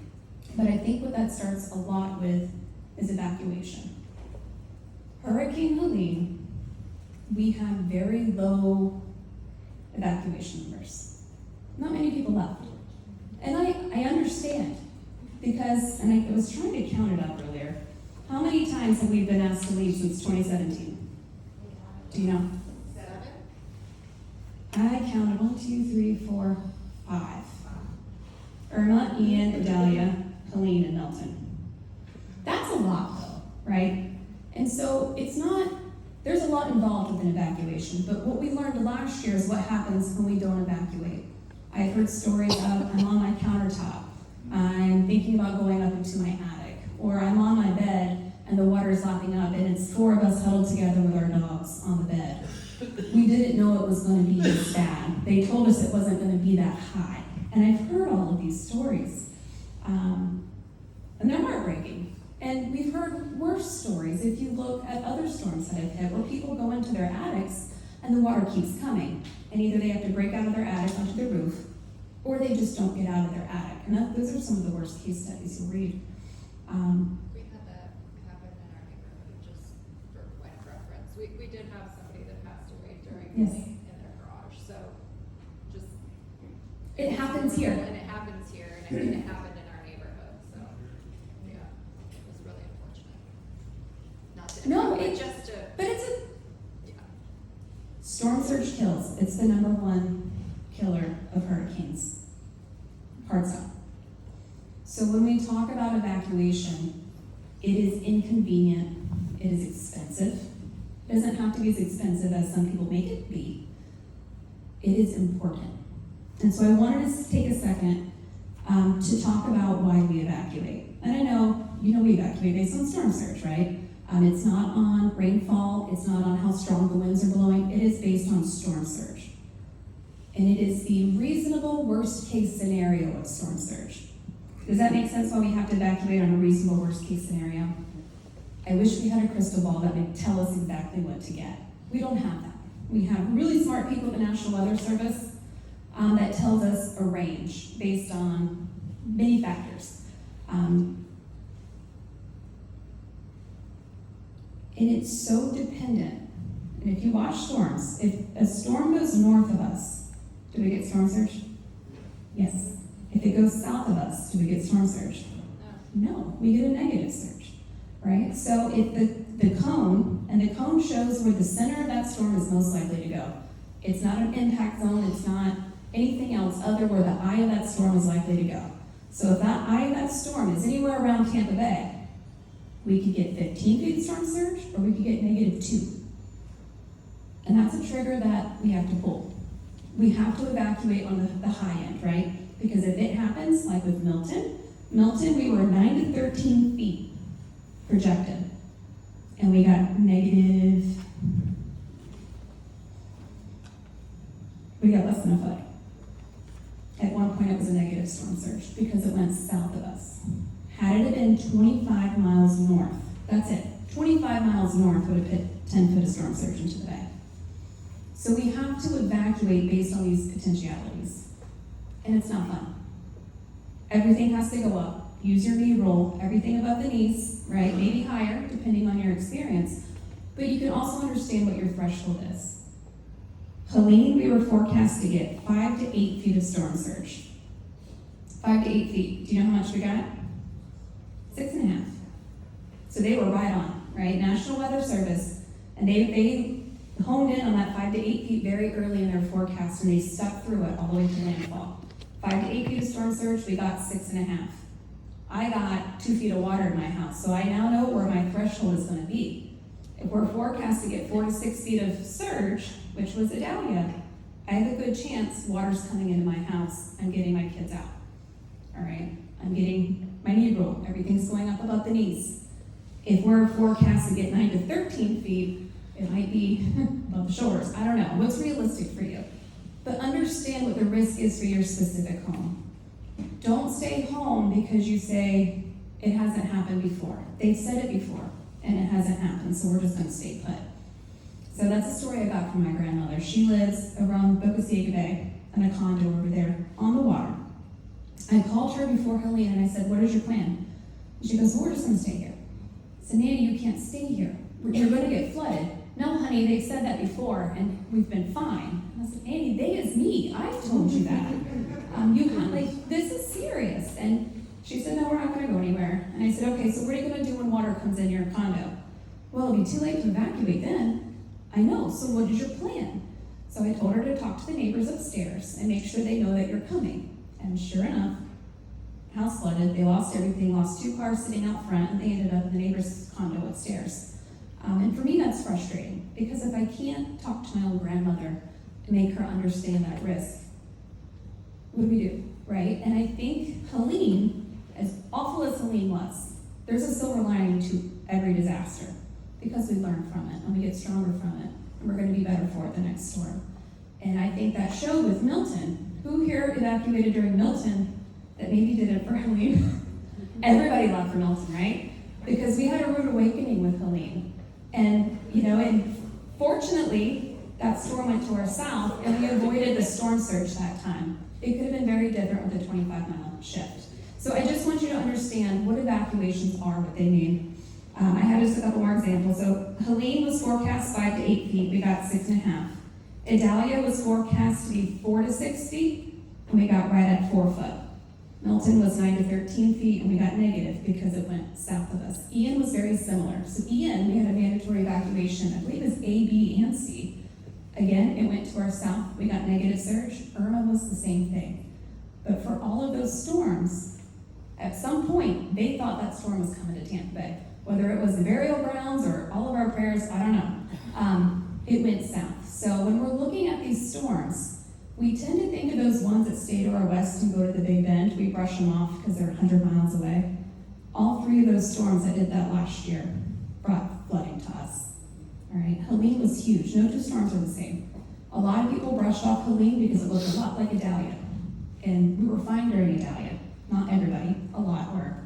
but I think what that starts a lot with is evacuation. Hurricane Helene, we had very low evacuation numbers. Not many people left. And I understand, because, and I was trying to count it up earlier, how many times have we been asked to leave since 2017? Do you know? 7? I counted 1, 2, 3, 4, 5. Irma, Ian, Idalia, Helene, and Milton. That's a lot though, right? And so it's not, there's a lot involved with an evacuation, but what we learned last year is what happens when we don't evacuate. I've heard stories of, I'm on my countertop, I'm thinking about going up into my attic, or I'm on my bed and the water's lapping up and it's 4 of us huddled together with our dogs on the bed. We didn't know it was going to be this bad. They told us it wasn't going to be that high. And I've heard all of these stories. And they're heartbreaking. And we've heard worse stories if you look at other storms that have hit, where people go into their attics and the water keeps coming. And either they have to break out of their attic onto their roof, or they just don't get out of their attic. And those are some of the worst case studies you'll read. We had that happen in our neighborhood, just for point of reference. We did have somebody that passed away during Yes. cleaning in their garage, so just. It happens here. And it happens here, and I mean, it happened in our neighborhood, so, yeah, it was really unfortunate. Not to. No, but it- just to, But it's a yeah. storm surge kills. It's the #1 killer of hurricanes. Hard stop. So when we talk about evacuation, it is inconvenient, it is expensive. It doesn't have to be as expensive as some people make it be. It is important. And so I wanted to take a second to talk about why we evacuate. And I know, we evacuate based on storm surge, right? It's not on rainfall, it's not on how strong the winds are blowing, it is based on storm surge. And it is the reasonable worst case scenario of storm surge. Does that make sense why we have to evacuate on a reasonable worst case scenario? I wish we had a crystal ball that would tell us exactly what to get. We don't have that. We have really smart people at the National Weather Service that tells us a range based on many factors. And it's so dependent. And if you watch storms, if a storm goes north of us, do we get storm surge? Yes. If it goes south of us, do we get storm surge? No, we get a negative surge, right? So if the cone, and the cone shows where the center of that storm is most likely to go. It's not an impact zone, it's not anything else other where the eye of that storm is likely to go. So if that eye of that storm is anywhere around Tampa Bay, we could get 15 feet of storm surge, or we could get -2. And that's a trigger that we have to pull. We have to evacuate on the high end, right? Because if it happens, like with Milton, we were 9 to 13 feet projected. And we got less than a foot. At one point it was a negative storm surge because it went south of us. Had it been 25 miles north, that's it, 25 miles north would have hit 10 foot of storm surge into the bay. So we have to evacuate based on these potentialities. And it's not fun. Everything has to go up. Use your knee roll, everything above the knees, right? Maybe higher, depending on your experience. But you can also understand what your threshold is. Helene, we were forecast to get 5 to 8 feet of storm surge. 5 to 8 feet. Do you know how much we got? 6.5. So they were right on, right? National Weather Service, and they honed in on that 5 to 8 feet very early in their forecast, and they stuck through it all the way to landfall. 5 to 8 feet of storm surge, we got 6.5. I got 2 feet of water in my house, so I now know where my threshold is going to be. If we're forecast to get 4 to 6 feet of surge, which was Idalia, I have a good chance water's coming into my house. I'm getting my kids out. All right, I'm getting my knee roll. Everything's going up above the knees. If we're forecast to get 9 to 13 feet, it might be above the shoulders. I don't know. What's realistic for you? But understand what the risk is for your specific home. Don't stay home because you say it hasn't happened before. They've said it before, and it hasn't happened, so we're just going to stay put. So that's a story I got from my grandmother. She lives around Bouchiese Bay in a condo over there on the water. I called her before Helene and I said, what is your plan? And she goes, well, we're just going to stay here. I said, Nanny, you can't stay here. You're going to get flooded. No, honey, honey, they said that before, and we've been fine. And I said, Annie, they is me. I've told you that. You can't, like, this is serious. And she said, no, we're not gonna go anywhere. And I said, okay, so what are you gonna do when water comes in your condo? Well, it'll be too late to evacuate then. I know, so what is your plan? So I told her to talk to the neighbors upstairs and make sure they know that you're coming. And sure enough, house flooded, they lost everything, lost 2 cars sitting out front, and they ended up in the neighbor's condo upstairs. And for me, that's frustrating, because if I can't talk to my own grandmother and make her understand that risk, what do, right? And I think Helene, as awful as Helene was, there's a silver lining to every disaster, because we learn from it, and we get stronger from it, and we're gonna be better for it the next storm. And I think that showed with Milton. Who here evacuated during Milton that maybe did it for Helene? Everybody left for Milton, right? Because we had a rude awakening with Helene. And, and fortunately, that storm went to our south, and we avoided the storm surge that time. It could have been very different with a 25-mile shift. So I just want you to understand what evacuations are, what they mean. I have just a couple more examples. So Helene was forecast 5 to 8 feet, we got 6.5. Idalia was forecast to be 4 to 6 feet, and we got right at 4 foot. Milton was 9 to 13 feet, and we got negative because it went south of us. Ian was very similar. So Ian, we had a mandatory evacuation, I believe it was A, B, and C. Again, it went to our south, we got negative surge. Irma was the same thing. But for all of those storms, at some point, they thought that storm was coming to Tampa Bay. Whether it was the burial grounds or all of our prayers, I don't know. It went south. So when we're looking at these storms, we tend to think of those ones that stay to our west and go to the Big Bend. We brush them off because they're 100 miles away. All 3 of those storms that did that last year brought flooding to us. All right, Helene was huge. No 2 storms are the same. A lot of people brushed off Helene because it looked a lot like Idalia. And we were fine during Idalia. Not everybody, a lot were.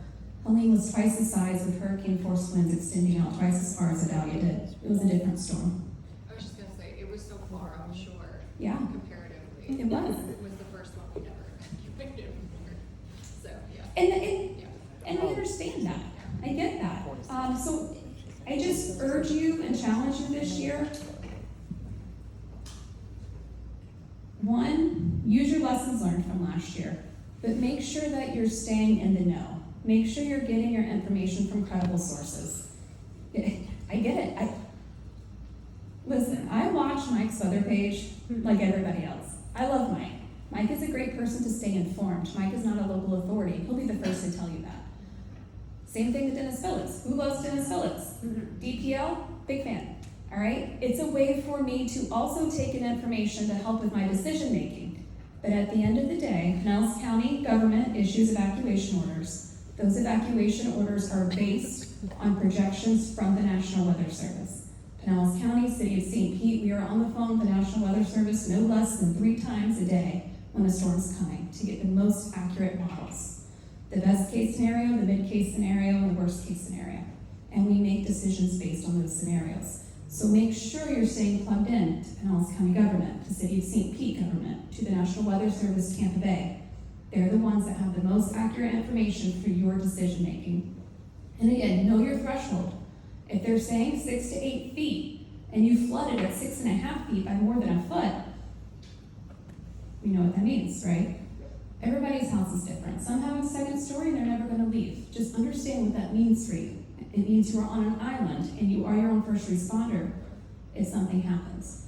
Helene was twice the size with hurricane force winds extending out twice as far as Idalia did. It was a different storm. I was just gonna say, it was so far offshore. Yeah. Comparatively. It was. It was the first one we never evacuated before. So, yeah. And I understand that. I get that. So I just urge you and challenge you this year. 1, use your lessons learned from last year, but make sure that you're staying in the know. Make sure you're getting your information from credible sources. I get it. Listen, I watch Mike's weather page like everybody else. I love Mike. Mike is a great person to stay informed. Mike is not a local authority. He'll be the first to tell you that. Same thing with Dennis Phillips. Who loves Dennis Phillips? DPL, big fan. All right? It's a way for me to also take in information to help with my decision making. But at the end of the day, Pinellas County government issues evacuation orders. Those evacuation orders are based on projections from the National Weather Service. Pinellas County, City of St. Pete, we are on the phone with the National Weather Service no less than 3 times a day when a storm's coming to get the most accurate models. The best case scenario, the mid case scenario, and the worst case scenario. And we make decisions based on those scenarios. So make sure you're staying plugged in to Pinellas County government, to City of St. Pete government, to the National Weather Service Tampa Bay. They're the ones that have the most accurate information for your decision making. And again, know your threshold. If they're saying 6 to 8 feet and you flooded at 6.5 feet by more than a foot, you know what that means, right? Everybody's house is different. Some have a second story and they're never going to leave. Just understand what that means for you. It means you are on an island and you are your own first responder if something happens.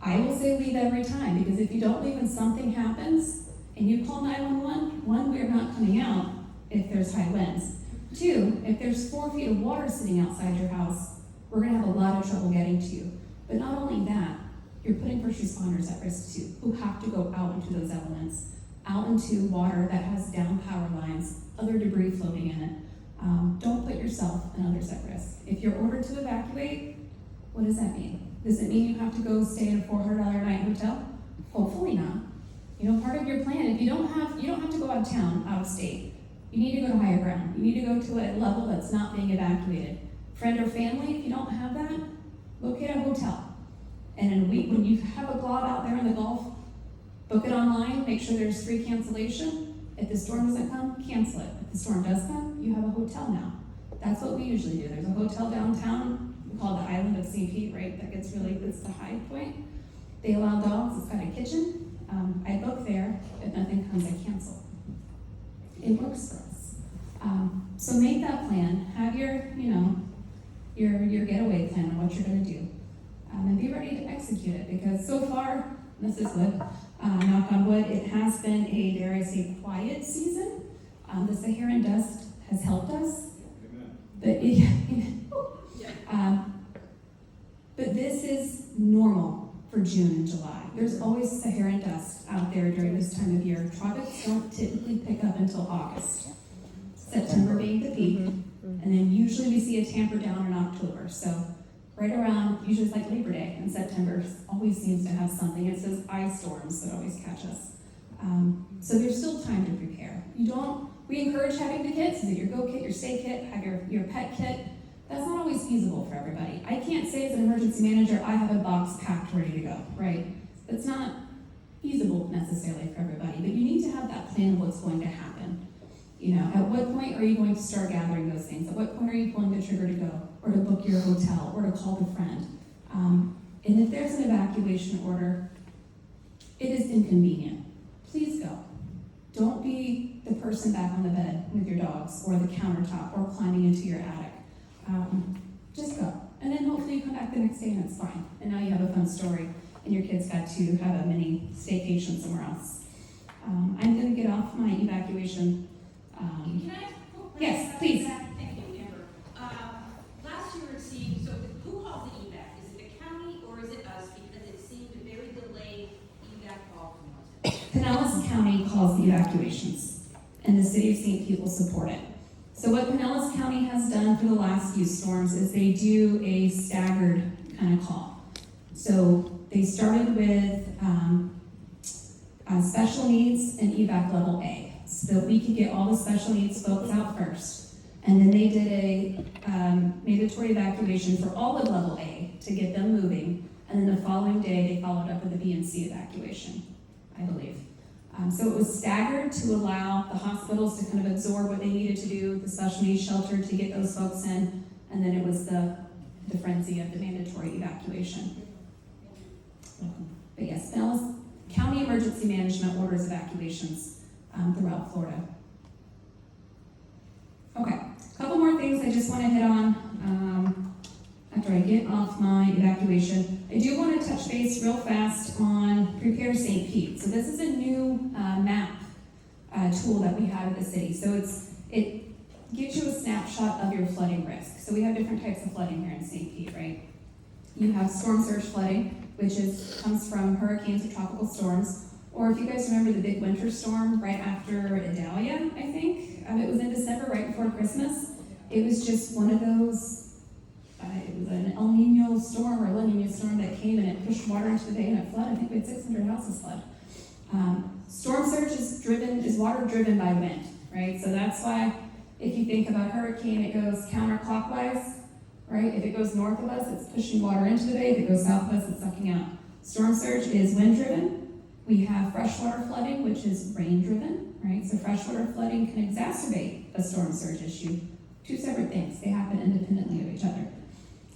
I will say leave every time, because if you don't leave and something happens, and you call 911, 1, we're not coming out if there's high winds. 2, if there's 4 feet of water sitting outside your house, we're gonna have a lot of trouble getting to you. But not only that, you're putting first responders at risk too, who have to go out into those elements, out into water that has down power lines, other debris floating in it. Don't put yourself and others at risk. If you're ordered to evacuate, what does that mean? Does it mean you have to go stay in a $400 a night hotel? Hopefully not. You know, part of your plan, if you don't have to go out of town, out of state. You need to go to higher ground. You need to go to a level that's not being evacuated. Friend or family, if you don't have that, locate a hotel. And in a week, when you have a glob out there in the Gulf, book it online, make sure there's free cancellation. If the storm doesn't come, cancel it. If the storm does come, you have a hotel now. That's what we usually do. There's a hotel downtown, we call it the Island of St. Pete, right? That's the high point. They allow dogs, it's got a kitchen. I book there. If nothing comes, I cancel. It works for us. So make that plan. Have your getaway plan on what you're going to do, and be ready to execute it. Because so far, this is good. Knock on wood, it has been a, dare I say, quiet season. The Saharan dust has helped us, but but this is normal for June and July. There's always Saharan dust out there during this time of year. Tropics don't typically pick up until August. September being the peak, and then usually we see a tamper down in October. So right around, usually it's like Labor Day in September, always seems to have something. It's those ice storms that always catch us. So there's still time to prepare. We encourage having the kits, so your go kit, your stay kit, have your pet kit. That's not always feasible for everybody. I can't say as an emergency manager, I have a box packed ready to go, right? That's not feasible necessarily for everybody, but you need to have that plan of what's going to happen. At what point are you going to start gathering those things? At what point are you pulling the trigger to go, or to book your hotel, or to call the friend? And if there's an evacuation order, it is inconvenient. Please go. Don't be the person back on the bed with your dogs, or the countertop, or climbing into your attic. Just go. And then hopefully you come back the next day and it's fine. And now you have a fun story, and your kids got to have a mini staycation somewhere else. I'm going to get off my evacuation. Can I? Yes, please. Thank you, Amber. Last year it seemed, so who calls the evac? Is it the county or is it us? Because it seemed a very delayed evac call from us. Pinellas County calls the evacuations, and the city of St. Pete will support it. So what Pinellas County has done for the last few storms is they do a staggered kind of call. So they started with special needs and evac level A, so that we could get all the special needs folks out first. And then they did a mandatory evacuation for all of level A to get them moving. And then the following day, they followed up with a B and C evacuation, I believe. So it was staggered to allow the hospitals to kind of absorb what they needed to do, the special needs shelter to get those folks in, and then it was the frenzy of the mandatory evacuation. But yes, Pinellas County Emergency Management orders evacuations throughout Florida. Okay, a couple more things I just want to hit on after I get off my evacuation. I do want to touch base real fast on Prepare St. Pete. So this is a new map tool that we have at the city. So it gives you a snapshot of your flooding risk. So we have different types of flooding here in St. Pete, right? You have storm surge flooding, which comes from hurricanes or tropical storms. Or if you guys remember the big winter storm right after Idalia, I think. It was in December, right before Christmas. It was just one of those, it was an El Nino storm or La Nina storm that came and it pushed water into the bay and it flooded. I think we had 600 houses flood. Storm surge is water driven by wind, right? So that's why if you think about hurricane, it goes counterclockwise, right? If it goes north of us, it's pushing water into the bay. If it goes south of us, it's sucking out. Storm surge is wind driven. We have freshwater flooding, which is rain driven, right? So freshwater flooding can exacerbate a storm surge issue. Two separate things. They happen independently of each other.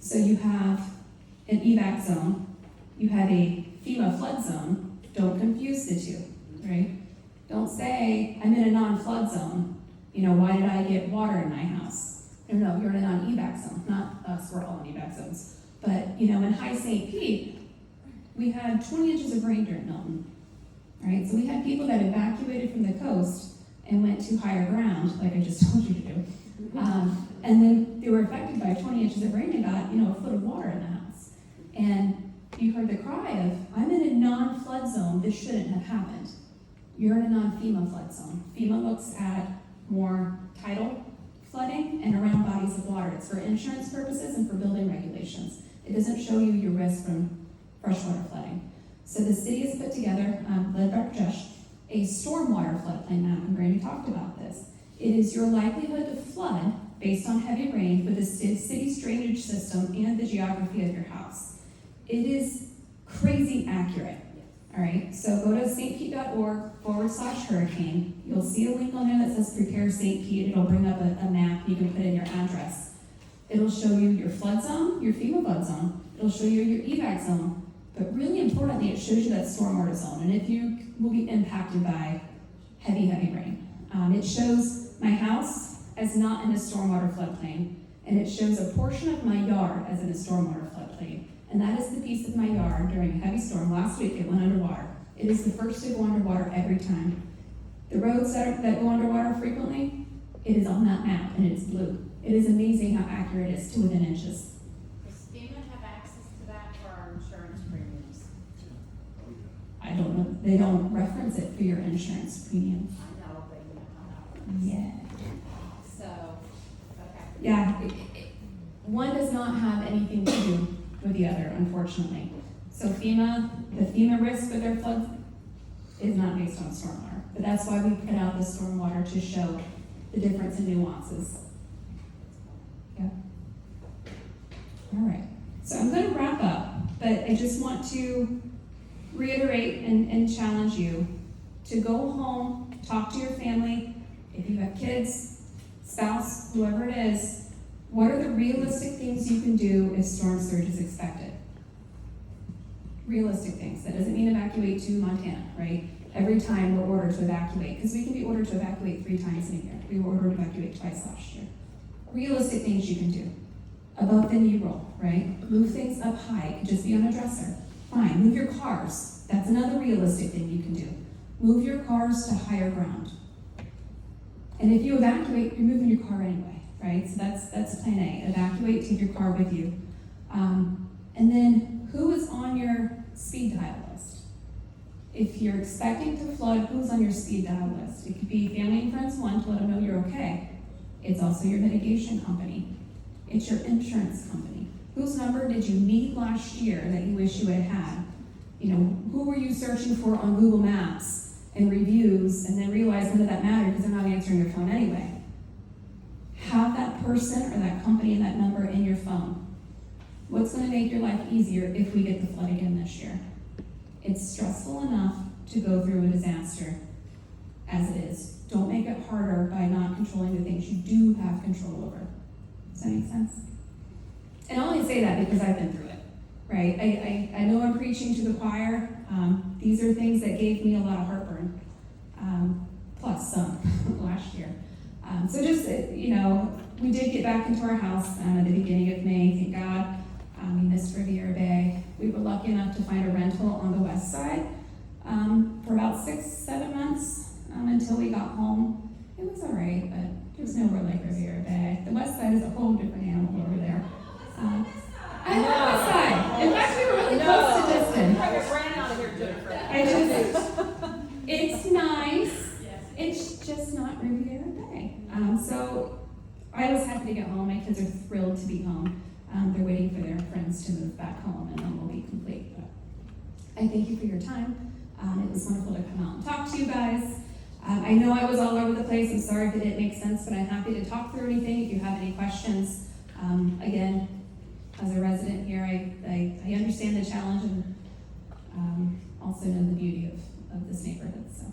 So you have an evac zone. You have a FEMA flood zone. Don't confuse the two, right? Don't say, I'm in a non-flood zone. Why did I get water in my house? No, you're in a non-evac zone. Not us, we're all in evac zones. But, in High St. Pete, we had 20 inches of rain during Milton. Right, so we had people that evacuated from the coast and went to higher ground, like I just told you to do. And then they were affected by 20 inches of rain and got, a foot of water in the house. And you heard the cry of, I'm in a non-flood zone, this shouldn't have happened. You're in a non-FEMA flood zone. FEMA looks at more tidal flooding and around bodies of water. It's for insurance purposes and for building regulations. It doesn't show you your risk from freshwater flooding. So the city has put together, led by Josh, a stormwater floodplain map, and Brandi talked about this. It is your likelihood to flood based on heavy rain with the city's drainage system and the geography of your house. It is crazy accurate. All right, so go to stpete.org/hurricane. You'll see a link on there that says Prepare St. Pete. It'll bring up a map. You can put in your address. It'll show you your flood zone, your FEMA flood zone. It'll show you your evac zone. But really importantly, it shows you that stormwater zone and if you will be impacted by heavy rain. It shows my house as not in a stormwater floodplain, and it shows a portion of my yard as in a stormwater floodplain. And that is the piece of my yard during a heavy storm. Last week it went underwater. It is the first to go underwater every time. The roads that go underwater frequently, it is on that map and it's blue. It is amazing how accurate it is to within inches. Does FEMA have access to that for our insurance premiums? I don't know, they don't reference it for your insurance premium. I know, but you know how that works. Yeah. So, okay. Yeah, one does not have anything to do with the other, unfortunately. So the FEMA risk with their floods is not based on stormwater. But that's why we put out the stormwater to show the difference in nuances. Yeah. All right, so I'm gonna wrap up, but I just want to reiterate and challenge you to go home, talk to your family. If you have kids, spouse, whoever it is, what are the realistic things you can do if storm surge is expected? Realistic things. That doesn't mean evacuate to Montana, right? Every time we're ordered to evacuate, because we can be ordered to evacuate 3 times in a year. We were ordered to evacuate twice last year. Realistic things you can do. Above the knee roll, right? Move things up high. It could just be on a dresser. Fine. Move your cars. That's another realistic thing you can do. Move your cars to higher ground. And if you evacuate, you're moving your car anyway, right? So that's plan A. Evacuate, take your car with you. And then who is on your speed dial list? If you're expecting to flood, who's on your speed dial list? It could be family and friends one to let them know you're okay. It's also your mitigation company. It's your insurance company. Whose number did you meet last year that you wish you had had? You know, who were you searching for on Google Maps and reviews and then realized none of that mattered because they're not answering your phone anyway? Have that person or that company and that number in your phone. What's going to make your life easier if we get the flood again this year? It's stressful enough to go through a disaster as it is. Don't make it harder by not controlling the things you do have control over. Does that make sense? And I only say that because I've been through it, right? I know I'm preaching to the choir. These are things that gave me a lot of heartburn, plus some last year. So just, you know, we did get back into our house at the beginning of May, thank God. We missed Riviera Bay. We were lucky enough to find a rental on the west side for about 6-7 months until we got home. It was all right, but there's nowhere like Riviera Bay. The west side is a whole different animal over there. I love the side. In fact, we were really close to Distant. It's nice. It's just not Riviera Bay. So I was happy to get home. My kids are thrilled to be home. They're waiting for their friends to move back home, and then we'll be complete. But I thank you for your time. It was wonderful to come out and talk to you guys. I know I was all over the place. I'm sorry if it didn't make sense, but I'm happy to talk through anything if you have any questions. Again, as a resident here, I understand the challenge and also know the beauty of this neighborhood. So.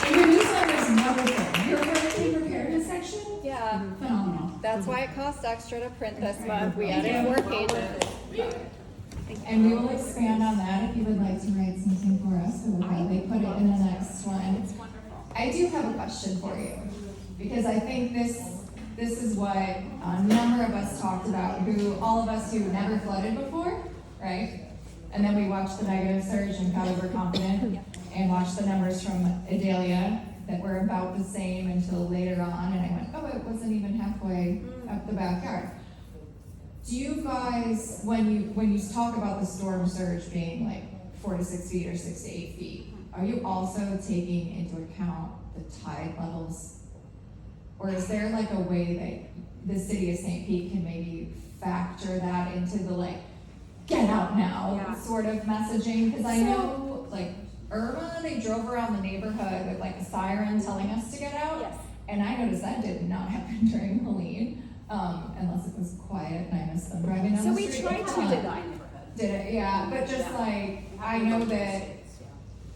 And your newsletter is wonderful. Your hurricane preparedness section? Yeah, Phenomenal. that's why it cost extra to print this month. We added 4 pages. And we will expand on that if you would like to write something for us. We will probably put it in the next one. It's wonderful. I do have a question for you, because I think this is what a number of us talked about, all of us who never flooded before, right? And then we watched the negative surge and got overconfident and watched the numbers from Adelia that were about the same until later on, and I went, oh, it wasn't even halfway up the backyard. Do you guys, when you talk about the storm surge being like 4 to 6 feet or 6 to 8 feet, are you also taking into account the tide levels? Or is there like a way that the city of St. Pete can maybe factor that into the like, get out now sort of messaging? Because I know like Irma, they drove around the neighborhood with like a siren telling us to get out. Yes. And I noticed that did not happen during Helene. unless it was quiet and I missed them driving down So the we street. tried to design. Did it, yeah, but just like, I know that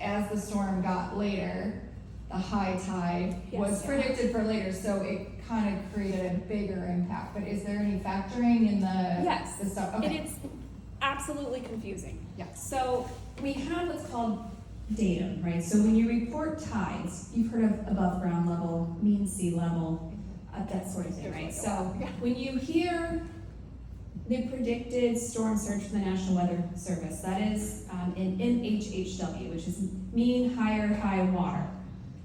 as the storm got later, the high tide was Yes. predicted for later, so it kind of created a bigger impact, but is there any factoring in the? Yes. The stuff, And okay, it's absolutely confusing. Yeah. So We have what's called datum, right? So when you report tides, you've heard of above ground level, mean sea level, that sort of thing, right? So when you hear the predicted storm surge from the National Weather Service, that is in MHHW, which is mean higher high water,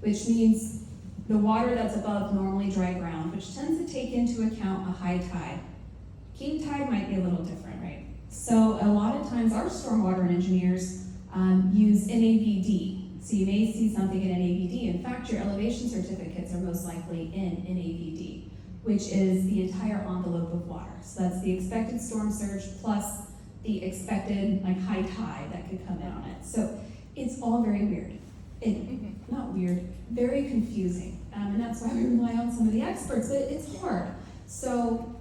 which means the water that's above normally dry ground, which tends to take into account a high tide. King tide might be a little different, right? So a lot of times our stormwater engineers use NAVD. So you may see something in NAVD. In fact, your elevation certificates are most likely in NAVD, which is the entire envelope of water. So that's the expected storm surge plus the expected like high tide that could come in on it. So it's all very weird. Not weird, very confusing. And that's why we rely on some of the experts, but it's hard. So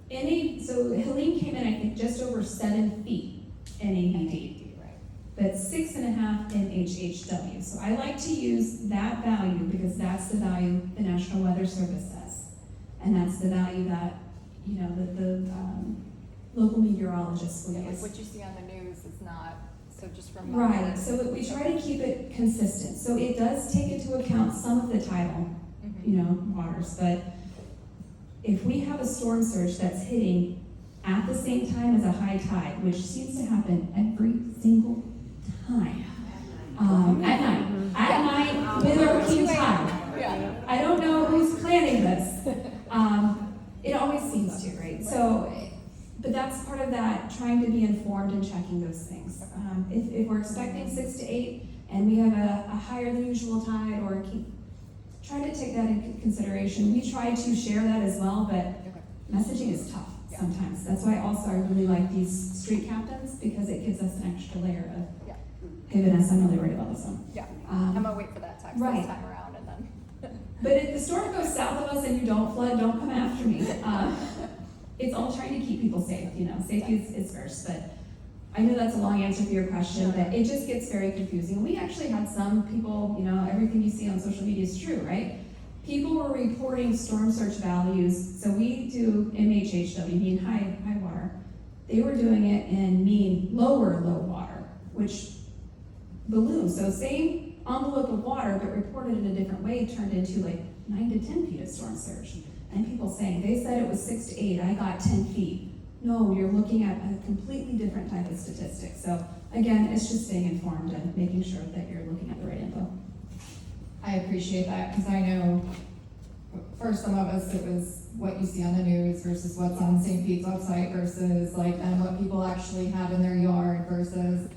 Helene came in, I think, just over 7 feet NAVD, but 6.5 in HHW. So I like to use that value because that's the value the National Weather Service says. And that's the value that, you know, the local meteorologists will yeah, like use. what you see on the news is not, so just remember. Right, so we try to keep it consistent. So it does take into account some of the tidal, you know, waters, but if we have a storm surge that's hitting at the same time as a high tide, which seems to happen every single time, at night with our king tide. Yeah. I don't know who's planning this. It always seems to, right? So, but that's part of that, trying to be informed and checking those things. If we're expecting 6 to 8 and we have a higher than usual tide, or try to take that into consideration. We try to share that as well, but messaging is tough sometimes. That's why also I really like these street captains, because it gives us an extra layer of, hey Vanessa, I'm really worried about this one. Yeah, I'm gonna wait for that text right. this time around and then. But if the storm goes south of us and you don't flood, don't come after me. It's all trying to keep people safe, you know, safety is first, but I know that's a long answer for your question, but it just gets very confusing. We actually had some people, you know, everything you see on social media is true, right? People were reporting storm surge values, so we do MHHW, mean high water. They were doing it in mean lower low water, which balloons. So same envelope of water, but reported in a different way, turned into like 9 to 10 feet of storm surge. And people saying, they said it was 6 to 8, I got 10 feet. No, you're looking at a completely different type of statistic. So again, it's just staying informed and making sure that you're looking at the right info. I appreciate that, because I know for some of us, it was what you see on the news versus what's on St. Pete's website versus like then what people actually have in their yard versus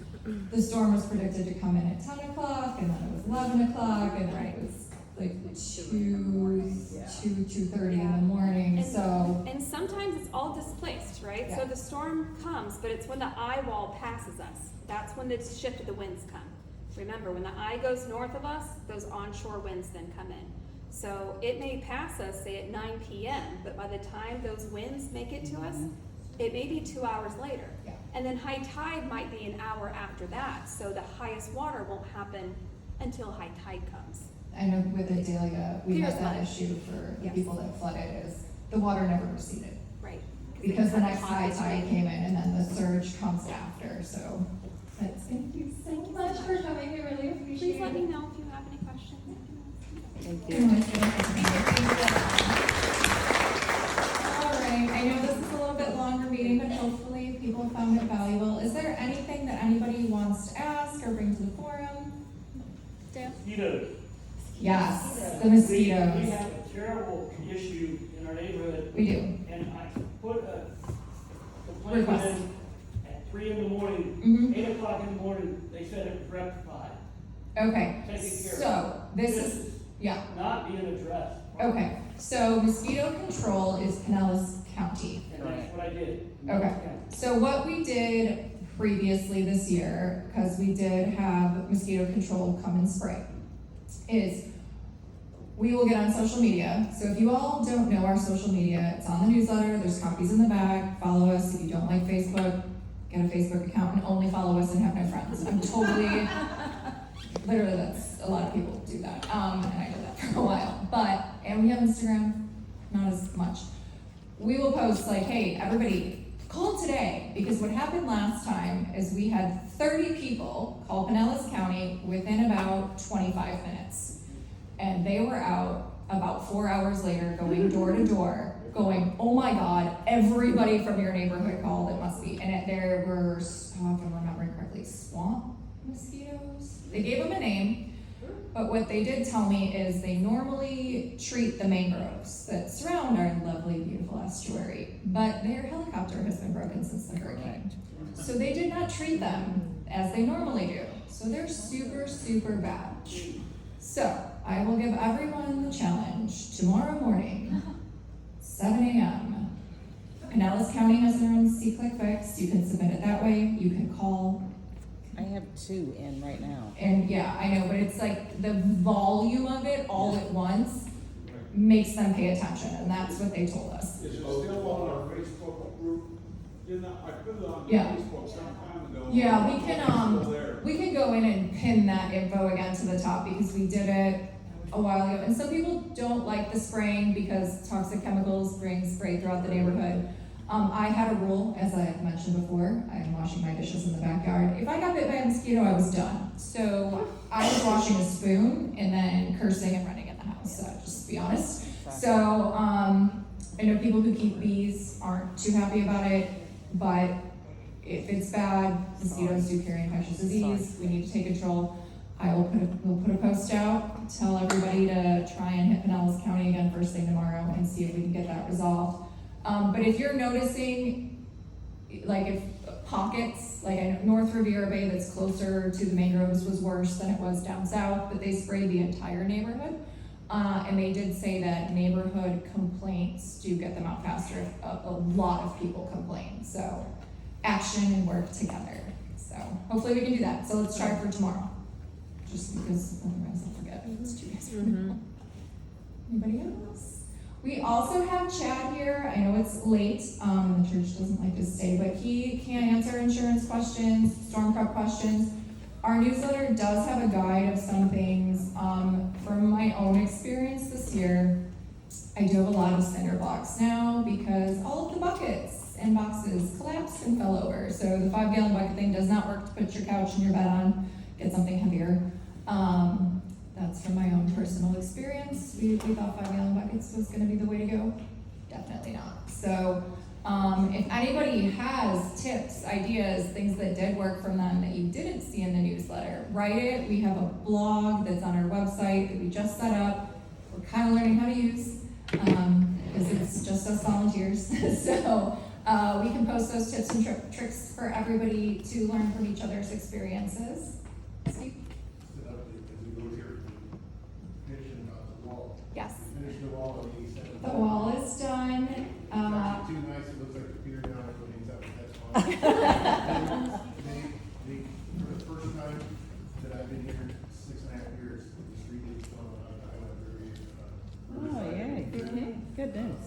the storm was predicted to come in at 10 o'clock and then it was 11 o'clock and then it was like 2:30 in the morning, And- so. And sometimes it's all displaced, right? So Yeah. the storm comes, but it's when the eye wall passes us. That's when the shift of the winds come. Remember, when the eye goes north of us, those onshore winds then come in. So it may pass us, say at 9 p.m., but by the time those winds make it to us, it may be 2 hours later. Yeah. And then high tide might be an hour after that, so the highest water won't happen until high tide comes. I know with Adelia, we had Here's that mine. issue for the Yes. people that flooded, is the water never receded. Right. Because the they next have high pockets, tide right? came in and then the surge comes after, so. But thank you so much for coming, we really appreciate it. Please let me know if you have any questions. Thank All you. right, I know this is a little bit longer meeting, but hopefully people found it valuable. Is there anything that anybody wants to ask or bring to the forum? Dan? Mosquitoes. Yes, the We mosquitoes. have a terrible issue in our neighborhood, We do. and I put a complaint Request. in at 3 in the morning, Mhm. 8 o'clock in the morning, they said it was rectified. Okay, Take it care. so this is, yeah, Not being addressed. okay. So mosquito control is Pinellas County. And that's what I did. Okay. So what we did previously this year, because we did have mosquito control come in spring, is we will get on social media. So if you all don't know our social media, it's on the newsletter, there's copies in the back. Follow us. If you don't like Facebook, get a Facebook account and only follow us and have no friends. I'm totally, literally that's, a lot of people do that. And I did that for a while. And we have Instagram, not as much. We will post like, hey, everybody, call today, because what happened last time is we had 30 people call Pinellas County within about 25 minutes. And they were out about 4 hours later, going door to door, going, oh my God, everybody from your neighborhood called, it must be. And there were, if I'm remembering correctly, swamp mosquitoes? They gave them a name, but what they did tell me is they normally treat the mangroves that surround our lovely, beautiful estuary, but their helicopter has been broken since the hurricane. So they did not treat them as they normally do. So they're super, super bad. So I will give everyone the challenge tomorrow morning, 7 a.m. Pinellas County has their own C-Click Fix. You can submit it that way. You can call. I have 2 in right now. And yeah, I know, but it's like the volume of it all at once makes them pay attention, and that's what they told us. Is it still on our Facebook group? Didn't I put it on Yeah. Facebook some time ago? Yeah, Still there. we can go in and pin that info again to the top because we did it a while ago. And some people don't like the spraying because toxic chemicals being sprayed throughout the neighborhood. I had a rule, as I mentioned before, I am washing my dishes in the backyard. If I got bit by a mosquito, I was done. So I was washing a spoon and then cursing and running in the house, so just to be honest. So I know people who keep bees aren't too happy about it, but if it's bad, mosquitoes do carry infectious disease, we need to take control. We'll put a post out, tell everybody to try and hit Pinellas County again first thing tomorrow and see if we can get that resolved. But if you're noticing, like if pockets, like I know North Riviera Bay that's closer to the mangroves was worse than it was down south, but they sprayed the entire neighborhood. And they did say that neighborhood complaints do get them out faster if a lot of people complain. So action and work together. So hopefully we can do that. So let's try for tomorrow. Just because otherwise I'll forget. It's 2 days from now. Anybody else? We also have Chad here. I know it's late. The church doesn't like to stay, but he can answer insurance questions, storm prep questions. Our newsletter does have a guide of some things. From my own experience this year, I do have a lot of cinder blocks now because all of the buckets and boxes collapsed and fell over. So the 5-gallon bucket thing does not work to put your couch and your bed on. Get something heavier. That's from my own personal experience. We thought 5-gallon buckets was gonna be the way to go. Definitely not. So if anybody has tips, ideas, things that did work from them that you didn't see in the newsletter, write it. We have a blog that's on our website that we just set up. We're kind of learning how to use because it's just us volunteers. So we can post those tips and tricks for everybody to learn from each other's experiences. Steve? Yes. Finish the wall on the east end. The wall is done. Not too nice, it looks like a Peter down everything's up, but that's fine. For the first time that I've been here 6.5 years, the street is going on, I went very, Oh, yay. Good news.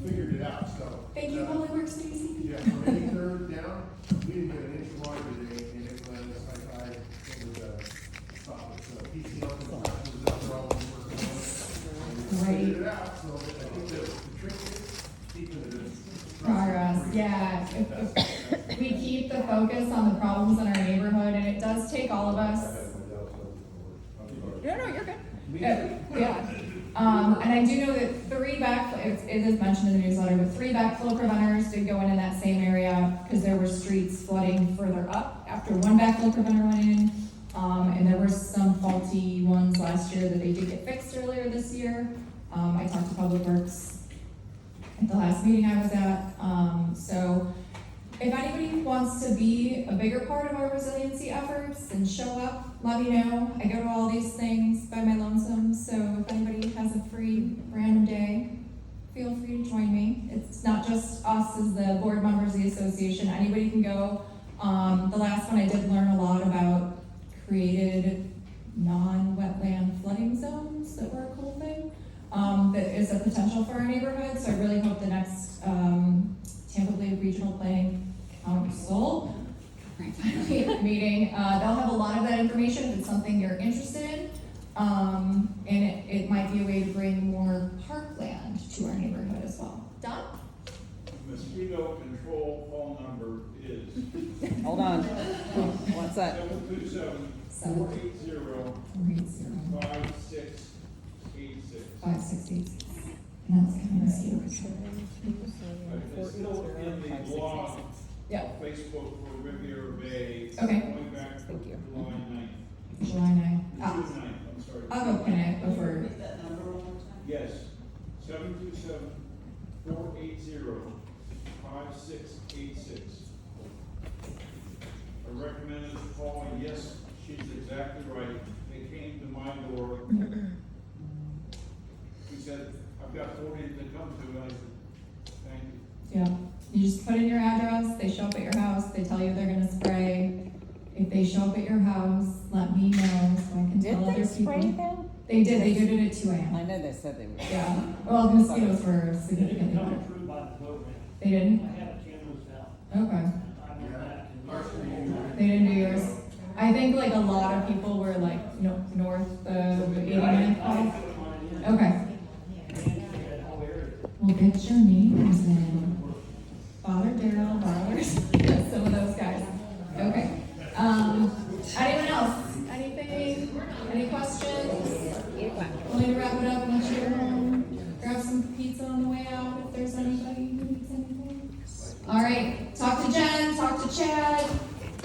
they figured it out, so. Thank you, Public Works Stacy. Yeah, from 83rd down, we didn't get an inch of water today, and it was like it was stop it, so PC up and was up there all the work. Great. Figured it out, so I think the trick is keeping it. Progress, yeah. If we keep the focus on the problems in our neighborhood, and it does take all of us. No, you're good. Yeah. And I do know that 3 it is mentioned in the newsletter, but 3 backflow preventers did go in that same area because there were streets flooding further up after 1 backflow preventer went in. And there were some faulty ones last year that they did get fixed earlier this year. I talked to Public Works at the last meeting I was at. So if anybody wants to be a bigger part of our resiliency efforts and show up, let me know. I go to all these things by my lonesome, so if anybody has a free random day, feel free to join me. It's not just us as the board members of the association, anybody can go. The last one I did learn a lot about created non-wetland flooding zones. signs that were a cool thing, that is a potential for our neighborhood. So I really hope the next, Tampa Bay Regional Planning Council meeting, they'll have a lot of that information if it's something you're interested in. And it might be a way to bring more parkland to our neighborhood as well. Don? Mosquito control phone number is Hold on. What's that? 727-480-5686. 568. And that's kind of mosquito control. It's still in the blog, Yeah, Facebook for Riviera Bay. Okay. Going back to Thank you. July 9th. July 9th. June 9th, I'm sorry. I'll go connect over. Yes, 727-480-5686. I recommended calling, yes, she's exactly right. They came to my door. He said, I've got 40 to come to, and I said, thank you. Yeah, you just put in your address, they show up at your house, they tell you they're gonna spray. If they show up at your house, let me know so I can tell other people. them? They did it at 2 I AM. know they said they would. Yeah, well, the mosquitoes were They significantly didn't come better. approved by the program. They didn't? I have a canvas out. Okay. I went back and. They didn't do yours. I think like a lot of people were like, north of 89th. Okay. We'll get your names in. Father Daryl, Barlers, some of those guys. Okay. Anyone else? Anything? Any questions? Willing to wrap it up and let you grab some pizza on the way out if there's anybody who needs anything? All right, talk to Jen.